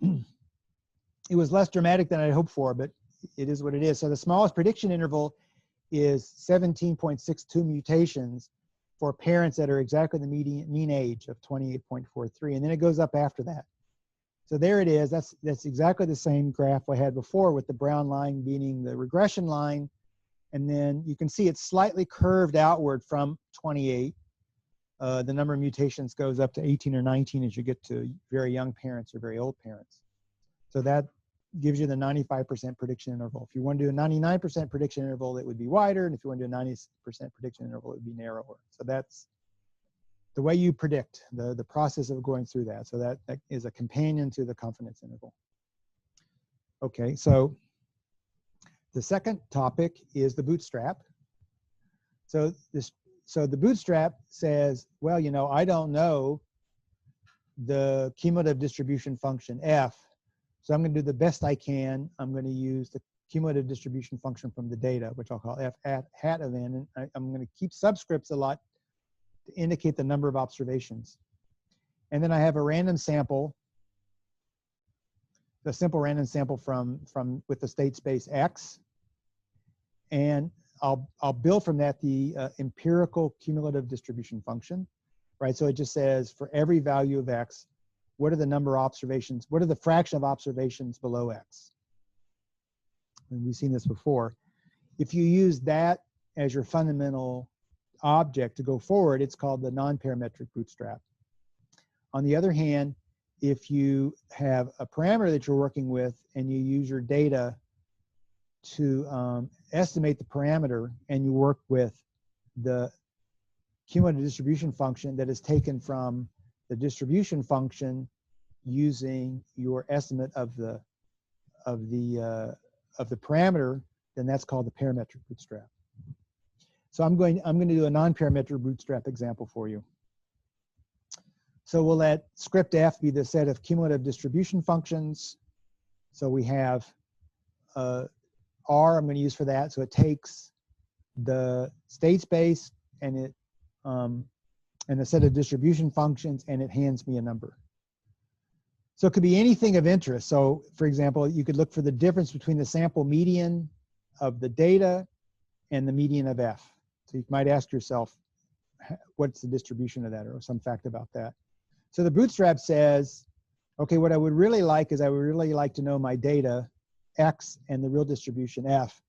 it was less dramatic than I hoped for, but it is what it is. So the smallest prediction interval is 17.62 mutations for parents that are exactly the mean age of 28.43, and then it goes up after that. So there it is. That's exactly the same graph I had before, with the brown line being the regression line, and then you can see it's slightly curved outward from 28. The number of mutations goes up to 18 or 19 as you get to very young parents or very old parents. So that gives you the 95% prediction interval. If you want to do a 99% prediction interval, it would be wider, and if you want to do a 90% prediction interval, it would be narrower. So that's the way you predict, the process of going through that. So that is a companion to the confidence interval. Okay, so the second topic is the bootstrap. So the bootstrap says, well, you know, I don't know the cumulative distribution function f, so I'm going to do the best I can. I'm going to use the cumulative distribution function from the data, which I'll call f hat of n, and I'm going to keep subscripts a lot to indicate the number of observations. And then I have a random sample, the simple random sample with the state space x, and I'll build from that the empirical cumulative distribution function, right? So it just says for every value of x, what are the number of observations? What are the fraction of observations below x? And we've seen this before. If you use that as your fundamental object to go forward, it's called the non-parametric bootstrap. On the other hand, if you have a parameter that you're working with and you use your data to estimate the parameter, and you work with the cumulative distribution function that is taken from the distribution function using your estimate of the parameter, then that's called the parametric bootstrap. So I'm going to do a non-parametric bootstrap example for you. So we'll let script f be the set of cumulative distribution functions. So we have R I'm going to use for that. So it takes the state space and it and a set of distribution functions, and it hands me a number. So it could be anything of interest. So for example, you could look for the difference between the sample median of the data and the median of f. So you might ask yourself, what's the distribution of that, or some fact about that. So the bootstrap says, okay, what I would really like is I would really like to know my data x and the real distribution f,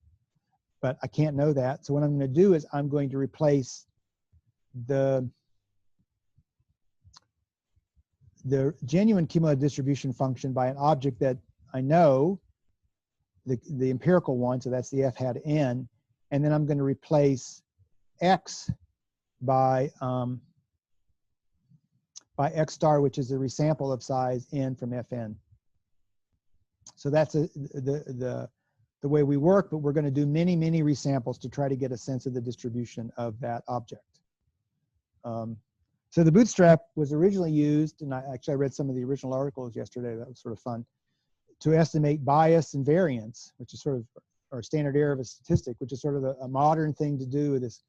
but I can't know that. So what I'm going to do is I'm going to replace the genuine cumulative distribution function by an object that I know, the empirical one, so that's the f hat n, and then I'm going to replace x by x star, which is the resample of size n from fn. So that's the way we work, but we're going to do many resamples to try to get a sense of the distribution of that object. So the bootstrap was originally used, and I read some of the original articles yesterday. That was sort of fun, to estimate bias and variance, which is sort of our standard error of a statistic, which is sort of a modern thing to do, this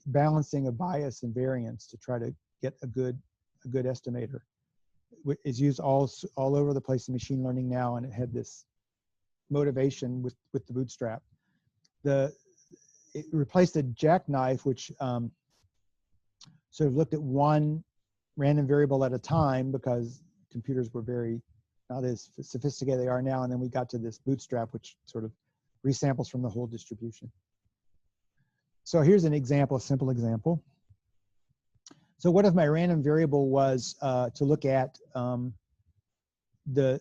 balancing of bias and variance to try to get a good estimator. It's used all over the place in machine learning now, and it had this motivation with the bootstrap. It replaced a jackknife, which sort of looked at one random variable at a time, because computers were not as sophisticated they are now, and then we got to this bootstrap, which sort of resamples from the whole distribution. So here's an example, a simple example. So what if my random variable was to look at the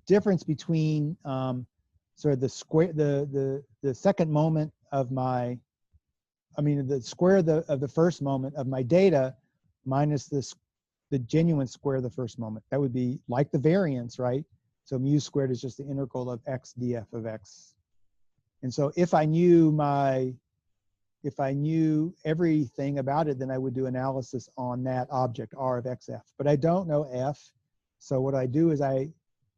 difference between sort of the second moment of my, the square of the first moment of my data minus the genuine square of the first moment. That would be like the variance, right? So mu squared is just the integral of x df of x. And so if I knew everything about it, then I would do analysis on that object, R of xf. But I don't know f, so what I do is I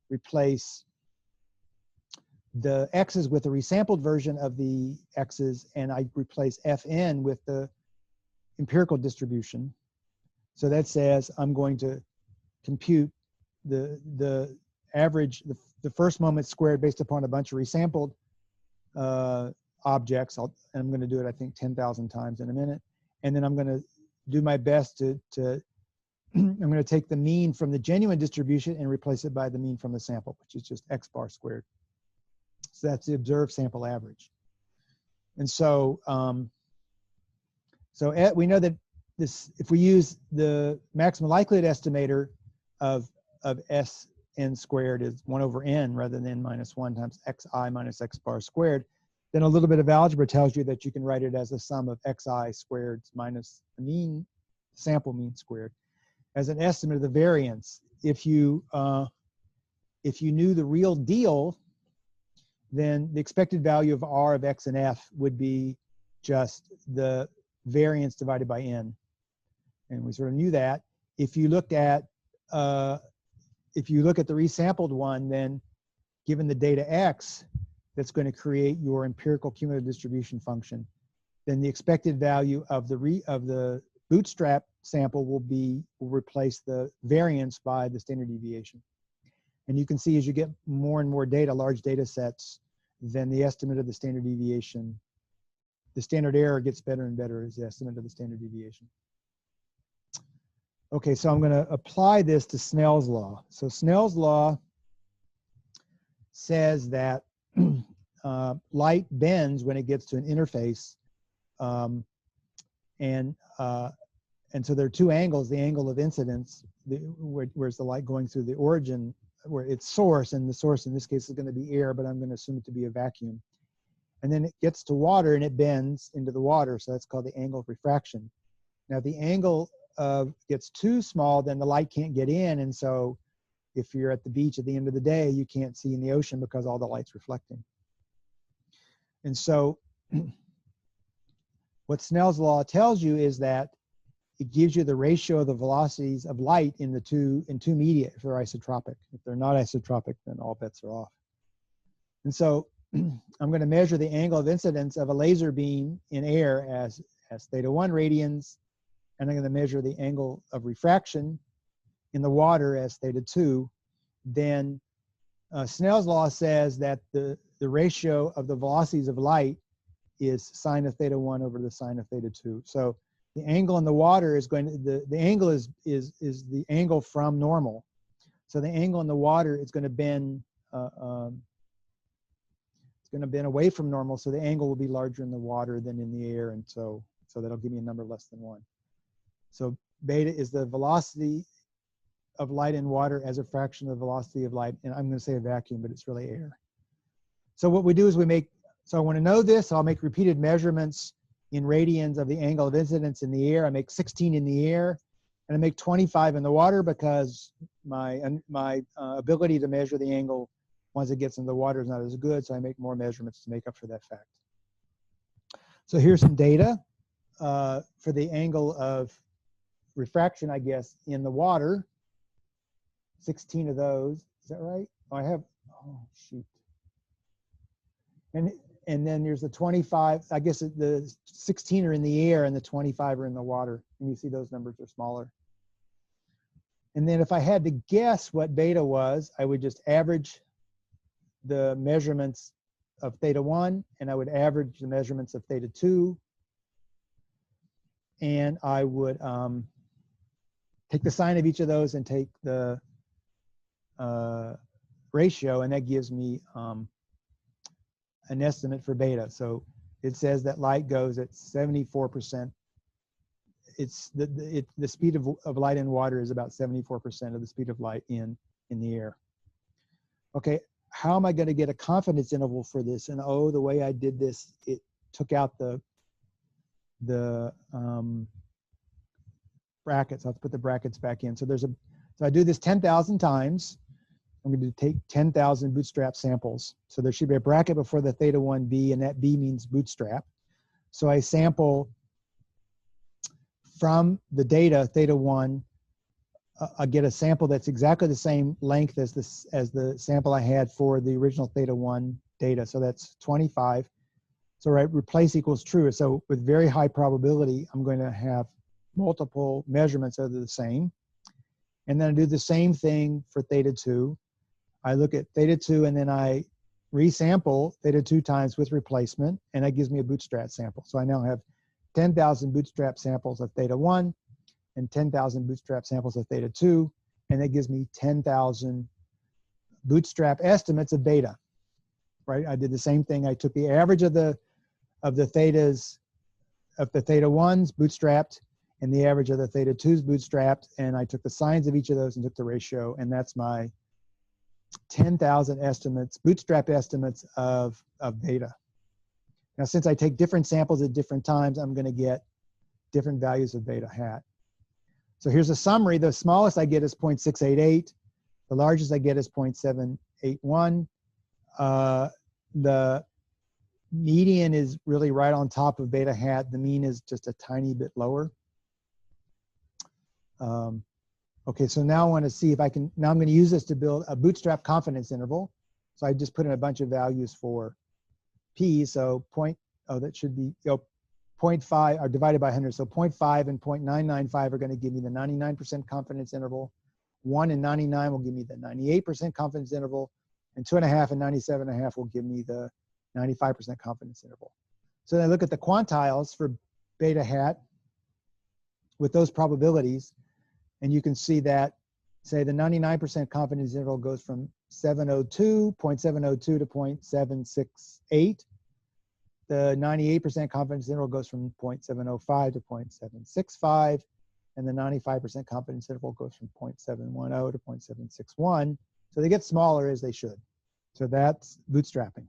replace the x's with a resampled version of the x's, and I replace fn with the empirical distribution. So that says I'm going to compute the average, the first moment squared based upon a bunch of resampled objects. I'm going to do it, I think, 10,000 times in a minute. and then I'm going to do my best to I'm going to take the mean from the genuine distribution and replace it by the mean from the sample, which is just x bar squared. So that's the observed sample average. And so, we know that this, if we use the maximum likelihood estimator of Sn squared is 1 over n rather than n-1 times xi minus x bar squared, then a little bit of algebra tells you that you can write it as a sum of xi squared minus the mean, sample mean squared, as an estimate of the variance. If you knew the real deal, then the expected value of R of x and f would be just the variance divided by n. And we sort of knew that. If you look at the resampled one, then given the data x, that's going to create your empirical cumulative distribution function. Then the expected value of the bootstrap sample will replace the variance by the standard deviation. And you can see as you get more and more data, large data sets, then the estimate of the standard deviation, the standard error gets better and better as the estimate of the standard deviation. Okay, so I'm going to apply this to Snell's law. So Snell's law says that light bends when it gets to an interface, and so there are two angles: the angle of incidence, where's the light going through the origin, where its source, and the source in this case is going to be air, but I'm going to assume it to be a vacuum. And then it gets to water and it bends into the water, so that's called the angle of refraction. Now, if the angle gets too small, then the light can't get in, and so if you're at the beach at the end of the day, you can't see in the ocean because all the light's reflecting. And so what Snell's law tells you is that it gives you the ratio of the velocities of light in two media if they're isotropic. If they're not isotropic, then all bets are off. And so I'm going to measure the angle of incidence of a laser beam in air as θ1 radians, and I'm going to measure the angle of refraction in the water as θ2. Then Snell's law says that the ratio of the velocities of light is sine of θ1 over the sine of θ2. So the angle in the water is going to, the angle is the angle from normal. So the angle in the water is going to bend, away from normal. So the angle will be larger in the water than in the air. And so that'll give me a number less than 1. So beta is the velocity of light in water as a fraction of the velocity of light. And I'm going to say a vacuum, but it's really air. So what we do is so I want to know this. So I'll make repeated measurements in radians of the angle of incidence in the air. I make 16 in the air, and I make 25 in the water because my ability to measure the angle once it gets in the water is not as good. So I make more measurements to make up for that fact. So here's some data for the angle of refraction, I guess, in the water. 16 of those. Is that right? Oh, I have. Oh, shoot. And then there's the 25. I guess the 16 are in the air and the 25 are in the water. And you see those numbers are smaller. And then if I had to guess what beta was, I would just average the measurements of θ1, and I would average the measurements of θ2. And I would take the sine of each of those and take the ratio, and that gives me an estimate for beta. So it says that light goes at 74%. It's the speed of light in water is about 74% of the speed of light in the air. Okay, how am I going to get a confidence interval for this? And oh, the way I did this, it took out the brackets. I'll put the brackets back in. So so I do this 10,000 times. I'm going to take 10,000 bootstrap samples. So there should be a bracket before the θ1 B, and that B means bootstrap. So I sample from the data θ1. I get a sample that's exactly the same length as the sample I had for the original θ1 data. So that's 25. So replace equals true. So with very high probability, I'm going to have multiple measurements that are the same. And then I do the same thing for θ2. I look at θ2 and then I resample θ2 times with replacement, and that gives me a bootstrap sample. So I now have 10,000 bootstrap samples of theta 1 and 10,000 bootstrap samples of theta 2, and that gives me 10,000 bootstrap estimates of beta, right? I did the same thing. I took the average of the thetas, of the theta 1s bootstrapped, and the average of the theta 2s bootstrapped, and I took the sines of each of those and took the ratio, and that's my 10,000 estimates, bootstrap estimates of beta. Now, since I take different samples at different times, I'm going to get different values of beta hat. So here's a summary. The smallest I get is 0.688. The largest I get is 0.781. The median is really right on top of beta hat. The mean is just a tiny bit lower. Okay, so now I want to see if I can, now I'm going to use this to build a bootstrap confidence interval. So I just put in a bunch of values for P. So that should be, 0.5 are divided by 100. So 0.5 and 0.995 are going to give me the 99% confidence interval. 1 and 99 will give me the 98% confidence interval. And 2.5 and 97.5 will give me the 95% confidence interval. So then I look at the quantiles for beta hat with those probabilities. And you can see that, say, the 99% confidence interval goes from 0.702 to 0.768. The 98% confidence interval goes from 0.705 to 0.765. And the 95% confidence interval goes from 0.710 to 0.761. So they get smaller as they should. So that's bootstrapping.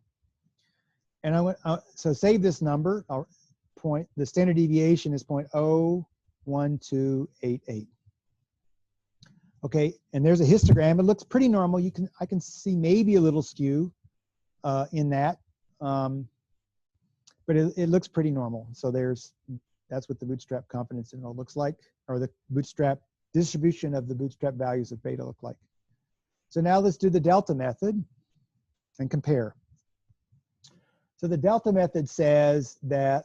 And so save this number. The standard deviation is 0.01288. Okay, and there's a histogram. It looks pretty normal. I can see maybe a little skew in that, but it looks pretty normal. So that's what the bootstrap confidence interval looks like, or the bootstrap distribution of the bootstrap values of beta look like. So now let's do the delta method and compare. So the delta method says that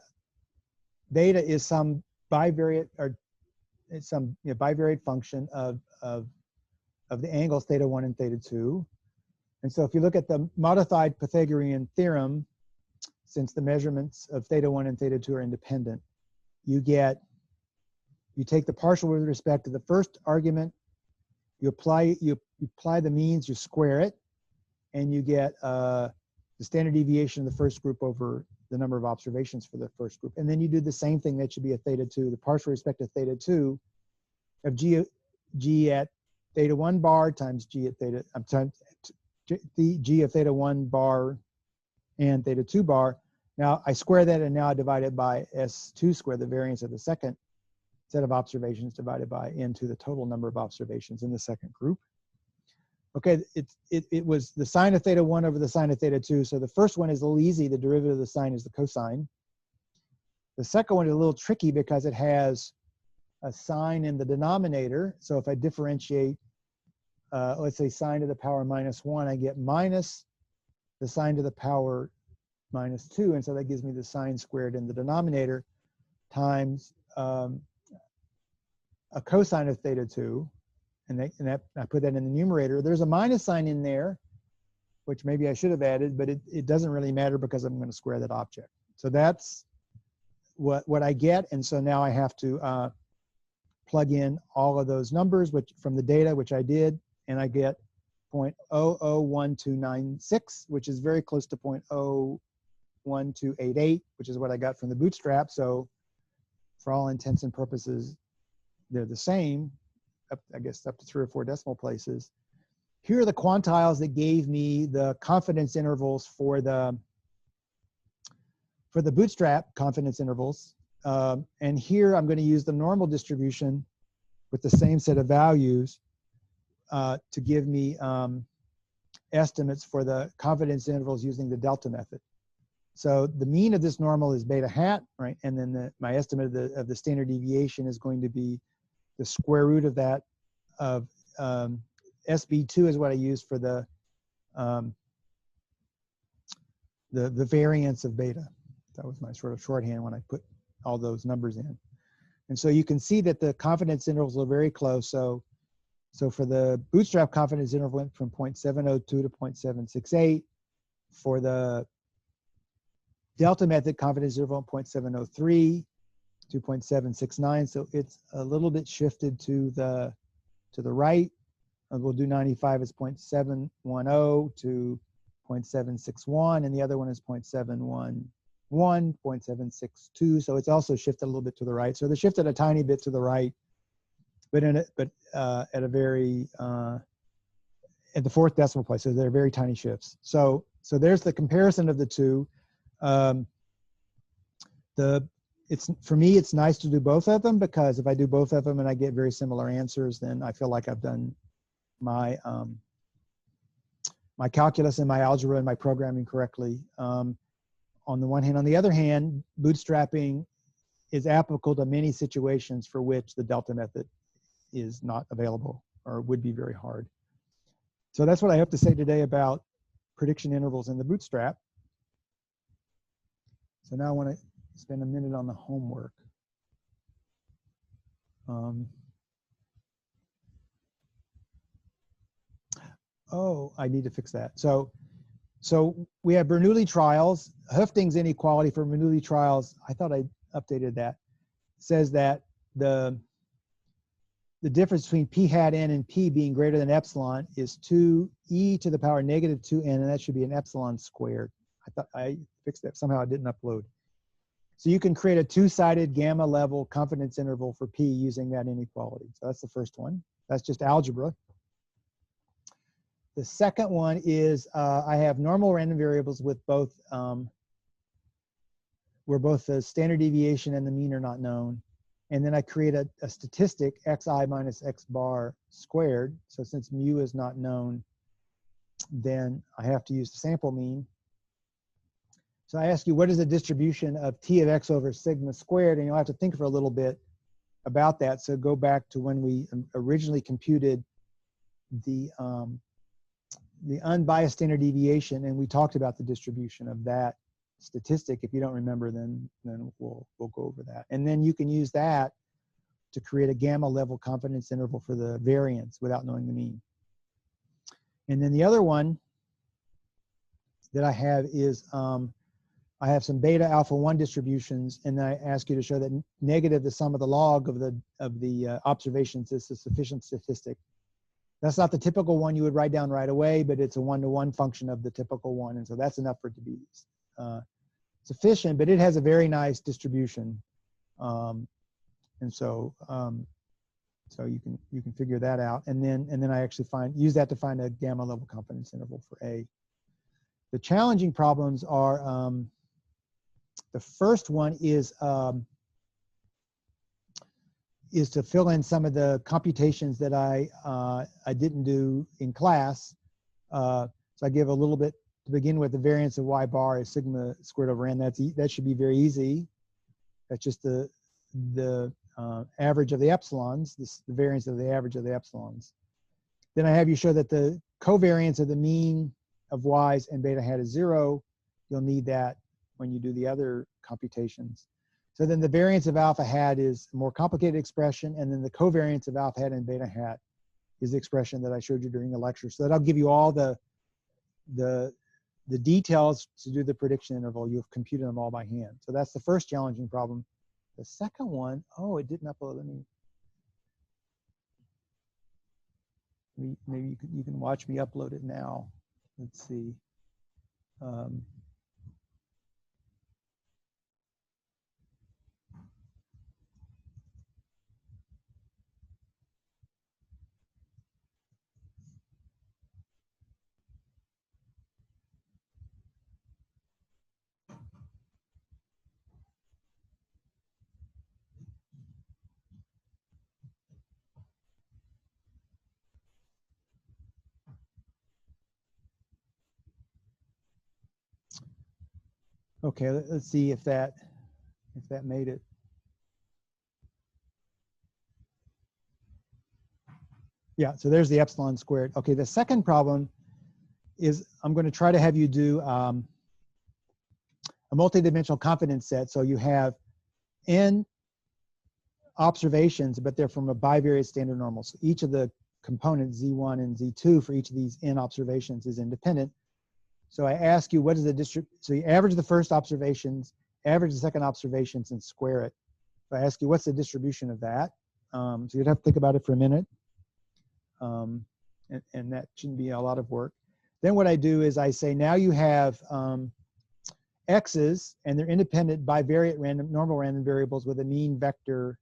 beta is some bivariate, or it's some bivariate function of the angles theta 1 and theta 2. And so if you look at the modified Pythagorean theorem, since the measurements of theta 1 and theta 2 are independent, you take the partial with respect to the first argument, you apply the means, you square it, and you get the standard deviation of the first group over the number of observations for the first group. And then you do the same thing. That should be a theta 2, the partial respect to theta 2 of g at theta 1 bar times g at theta, g of theta 1 bar and theta 2 bar. Now I square that, and now I divide it by S2 squared, the variance of the second set of observations, divided by n to the total number of observations in the second group. Okay, it was the sine of theta 1 over the sine of theta 2. So the first one is a little easy. The derivative of the sine is the cosine. The second one is a little tricky because it has a sine in the denominator. So if I differentiate, let's say sine to the power -1, I get minus the sine to the power -2. And so that gives me the sine squared in the denominator times a cosine of theta 2. And I put that in the numerator. There's a minus sign in there, which maybe I should have added, but it doesn't really matter because I'm going to square that object. So that's what I get. And so now I have to plug in all of those numbers from the data, which I did, and I get 0.001296, which is very close to 0.01288, which is what I got from the bootstrap. So for all intents and purposes, they're the same. I guess up to 3 or 4 decimal places. Here are the quantiles that gave me the confidence intervals for the bootstrap confidence intervals. And here I'm going to use the normal distribution with the same set of values to give me estimates for the confidence intervals using the delta method. So the mean of this normal is beta hat, right? And then my estimate of the standard deviation is going to be the square root of that of SB2 is what I use for the variance of beta. That was my sort of shorthand when I put all those numbers in. And so you can see that the confidence intervals are very close. So for the bootstrap confidence interval went from 0.702 to 0.768. For the delta method confidence interval 0.703. 2.769. So it's a little bit shifted to the right. We'll do 95 as 0.710 to 0.761, and the other one is 0.711, 0.762. So it's also shifted a little bit to the right. So they're shifted a tiny bit to the right, but at a very at the fourth decimal place. So they're very tiny shifts. So there's the comparison of the two. For me, it's nice to do both of them, because if I do both of them and I get very similar answers, then I feel like I've done my my calculus and my algebra and my programming correctly. On the one hand. On the other hand, bootstrapping is applicable to many situations for which the delta method is not available or would be very hard. So that's what I have to say today about prediction intervals in the bootstrap. So now I want to spend a minute on the homework. Oh, I need to fix that. So we have Bernoulli trials. Hoeffding's inequality for Bernoulli trials, I thought I updated that, says that the difference between p hat n and p being greater than epsilon is 2e to the power negative 2n, and that should be an epsilon squared. I thought I fixed that. Somehow I didn't upload. So you can create a two-sided gamma level confidence interval for p using that inequality. So that's the first one. That's just algebra. The second one is I have normal random variables with both, where both the standard deviation and the mean are not known. And then I create a statistic, xi minus x bar squared. So since mu is not known, then I have to use the sample mean. So I ask you, what is the distribution of t of x over sigma squared? And you'll have to think for a little bit about that. So go back to when we originally computed the unbiased standard deviation, and we talked about the distribution of that statistic. If you don't remember, then we'll go over that. And then you can use that to create a gamma level confidence interval for the variance without knowing the mean. And then the other one that I have is I have some beta alpha 1 distributions, and I ask you to show that negative the sum of the log of the observations is a sufficient statistic. That's not the typical one you would write down right away, but it's a one-to-one function of the typical one, and so that's enough for it to be sufficient. But it has a very nice distribution, and so so you can figure that out, and then I actually use that to find a gamma level confidence interval for A. The challenging problems are the first one is to fill in some of the computations that I didn't do in class. So I give a little bit to begin with. The variance of y bar is sigma squared over n. That should be very easy. That's just the average of the epsilons, the variance of the average of the epsilons. Then I have you show that the covariance of the mean of y's and beta hat is 0. You'll need that when you do the other computations. So then the variance of alpha hat is a more complicated expression, and then the covariance of alpha hat and beta hat is the expression that I showed you during the lecture. So that'll give you all the details to do the prediction interval. You've computed them all by hand. So that's the first challenging problem. The second one, oh, it didn't upload. Maybe you can watch me upload it now. Let's see. Okay, let's see if that made it. Yeah, so there's the epsilon squared. Okay, the second problem is I'm going to try to have you do a multidimensional confidence set. So you have n observations, but they're from a bivariate standard normal. So each of the components, Z1 and Z2, for each of these n observations is independent. So I ask you, what is the distribution? So you average the first observations, average the second observations, and square it. if I ask you, what's the distribution of that? So you'd have to think about it for a minute. And that shouldn't be a lot of work. Then what I do is I say, now you have x's, and they're independent bivariate normal random variables with a mean vector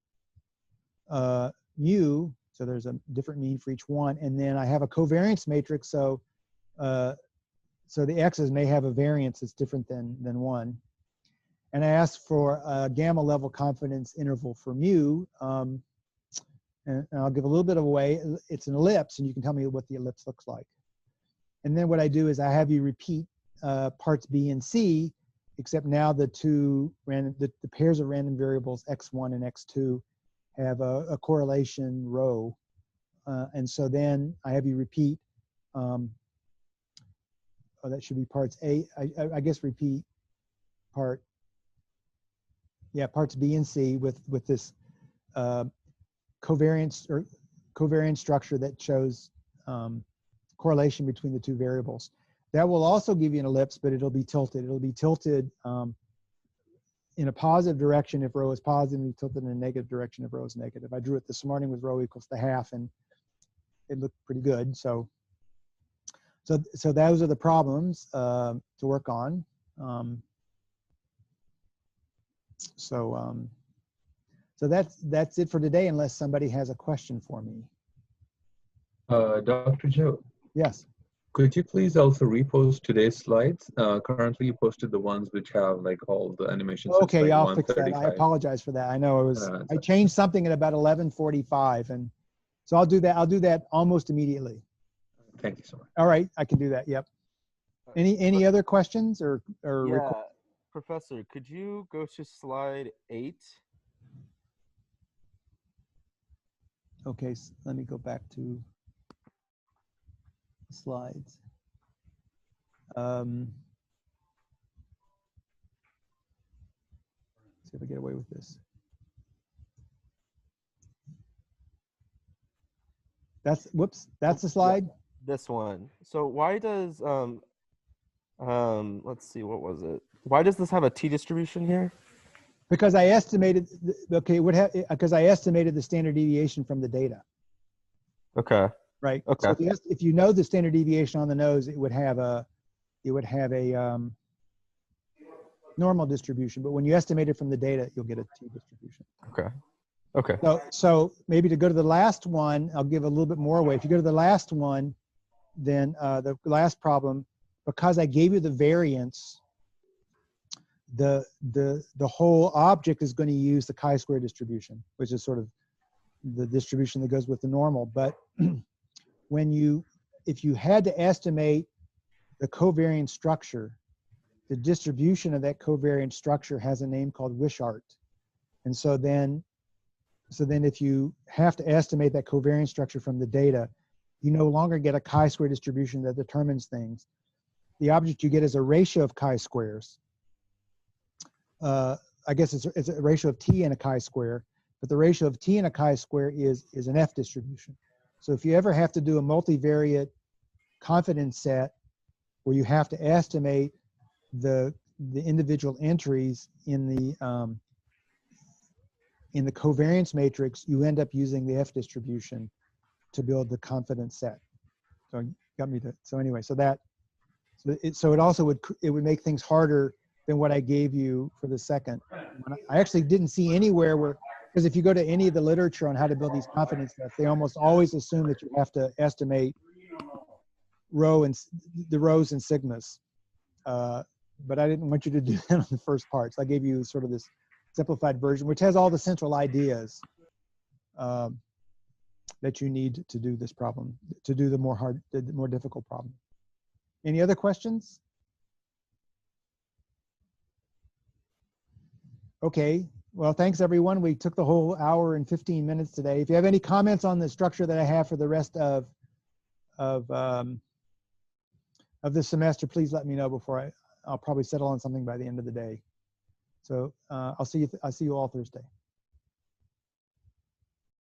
mu. So there's a different mean for each one. And then I have a covariance matrix. So so the x's may have a variance that's different than 1. And I ask for a gamma level confidence interval for mu. And I'll give a little bit of away. It's an ellipse, and you can tell me what the ellipse looks like. And then what I do is I have you repeat parts B and C, except now the pairs of random variables x1 and x2 have a correlation rho. And so then I have you repeat, that should be parts A, I guess repeat parts B and C with this covariance structure that shows correlation between the two variables. That will also give you an ellipse, but it'll be tilted. It'll be tilted in a positive direction if rho is positive, and tilted in a negative direction if rho is negative. I drew it this morning with rho equals to half, and it looked pretty good. So those are the problems to work on. So that's it for today, unless somebody has a question for me. Dr. Joe. Yes. Could you please also repost today's slides? Currently, you posted the ones which have like all the animations. Okay, like yeah, I'll fix that. I apologize for that. I know I changed something at about 11:45, and so I'll do that. I'll do that almost immediately. Thank you so much. All right, I can do that. Yep. Any other questions or yeah, Professor, could you go to slide 8? Okay, so let me go back to slides. See if I get away with this. Whoops, that's the slide? Yeah, this one. So why does, let's see, what was it? Why does this have a t distribution here? Because I estimated, because I estimated the standard deviation from the data. Okay. Right. Okay. So if you know the standard deviation on the nose, it would have a normal distribution. But when you estimate it from the data, you'll get a t distribution. Okay. Okay. So maybe to go to the last one, I'll give a little bit more away. If you go to the last one, then the last problem, because I gave you the variance, the whole object is going to use the chi-square distribution, which is sort of the distribution that goes with the normal. But if you had to estimate the covariance structure, the distribution of that covariance structure has a name called Wishart. And so then if you have to estimate that covariance structure from the data, you no longer get a chi-square distribution that determines things. The object you get is a ratio of chi-squares. I guess it's a ratio of t and a chi-square, but the ratio of t and a chi-square is an F distribution. So if you ever have to do a multivariate confidence set where you have to estimate the individual entries in the covariance matrix, you end up using the F distribution to build the confidence set. So you got me to, so anyway, so it also would make things harder than what I gave you for the second. I actually didn't see anywhere where, because if you go to any of the literature on how to build these confidence sets, they almost always assume that you have to estimate the rows and sigmas. But I didn't want you to do that on the first part. So I gave you sort of this simplified version, which has all the central ideas that you need to do this problem, to do the more difficult problem. Any other questions? Okay, well, thanks everyone. We took the whole hour and 15 minutes today. If you have any comments on the structure that I have for the rest of this semester, please let me know before I'll probably settle on something by the end of the day. So I'll see you all Thursday.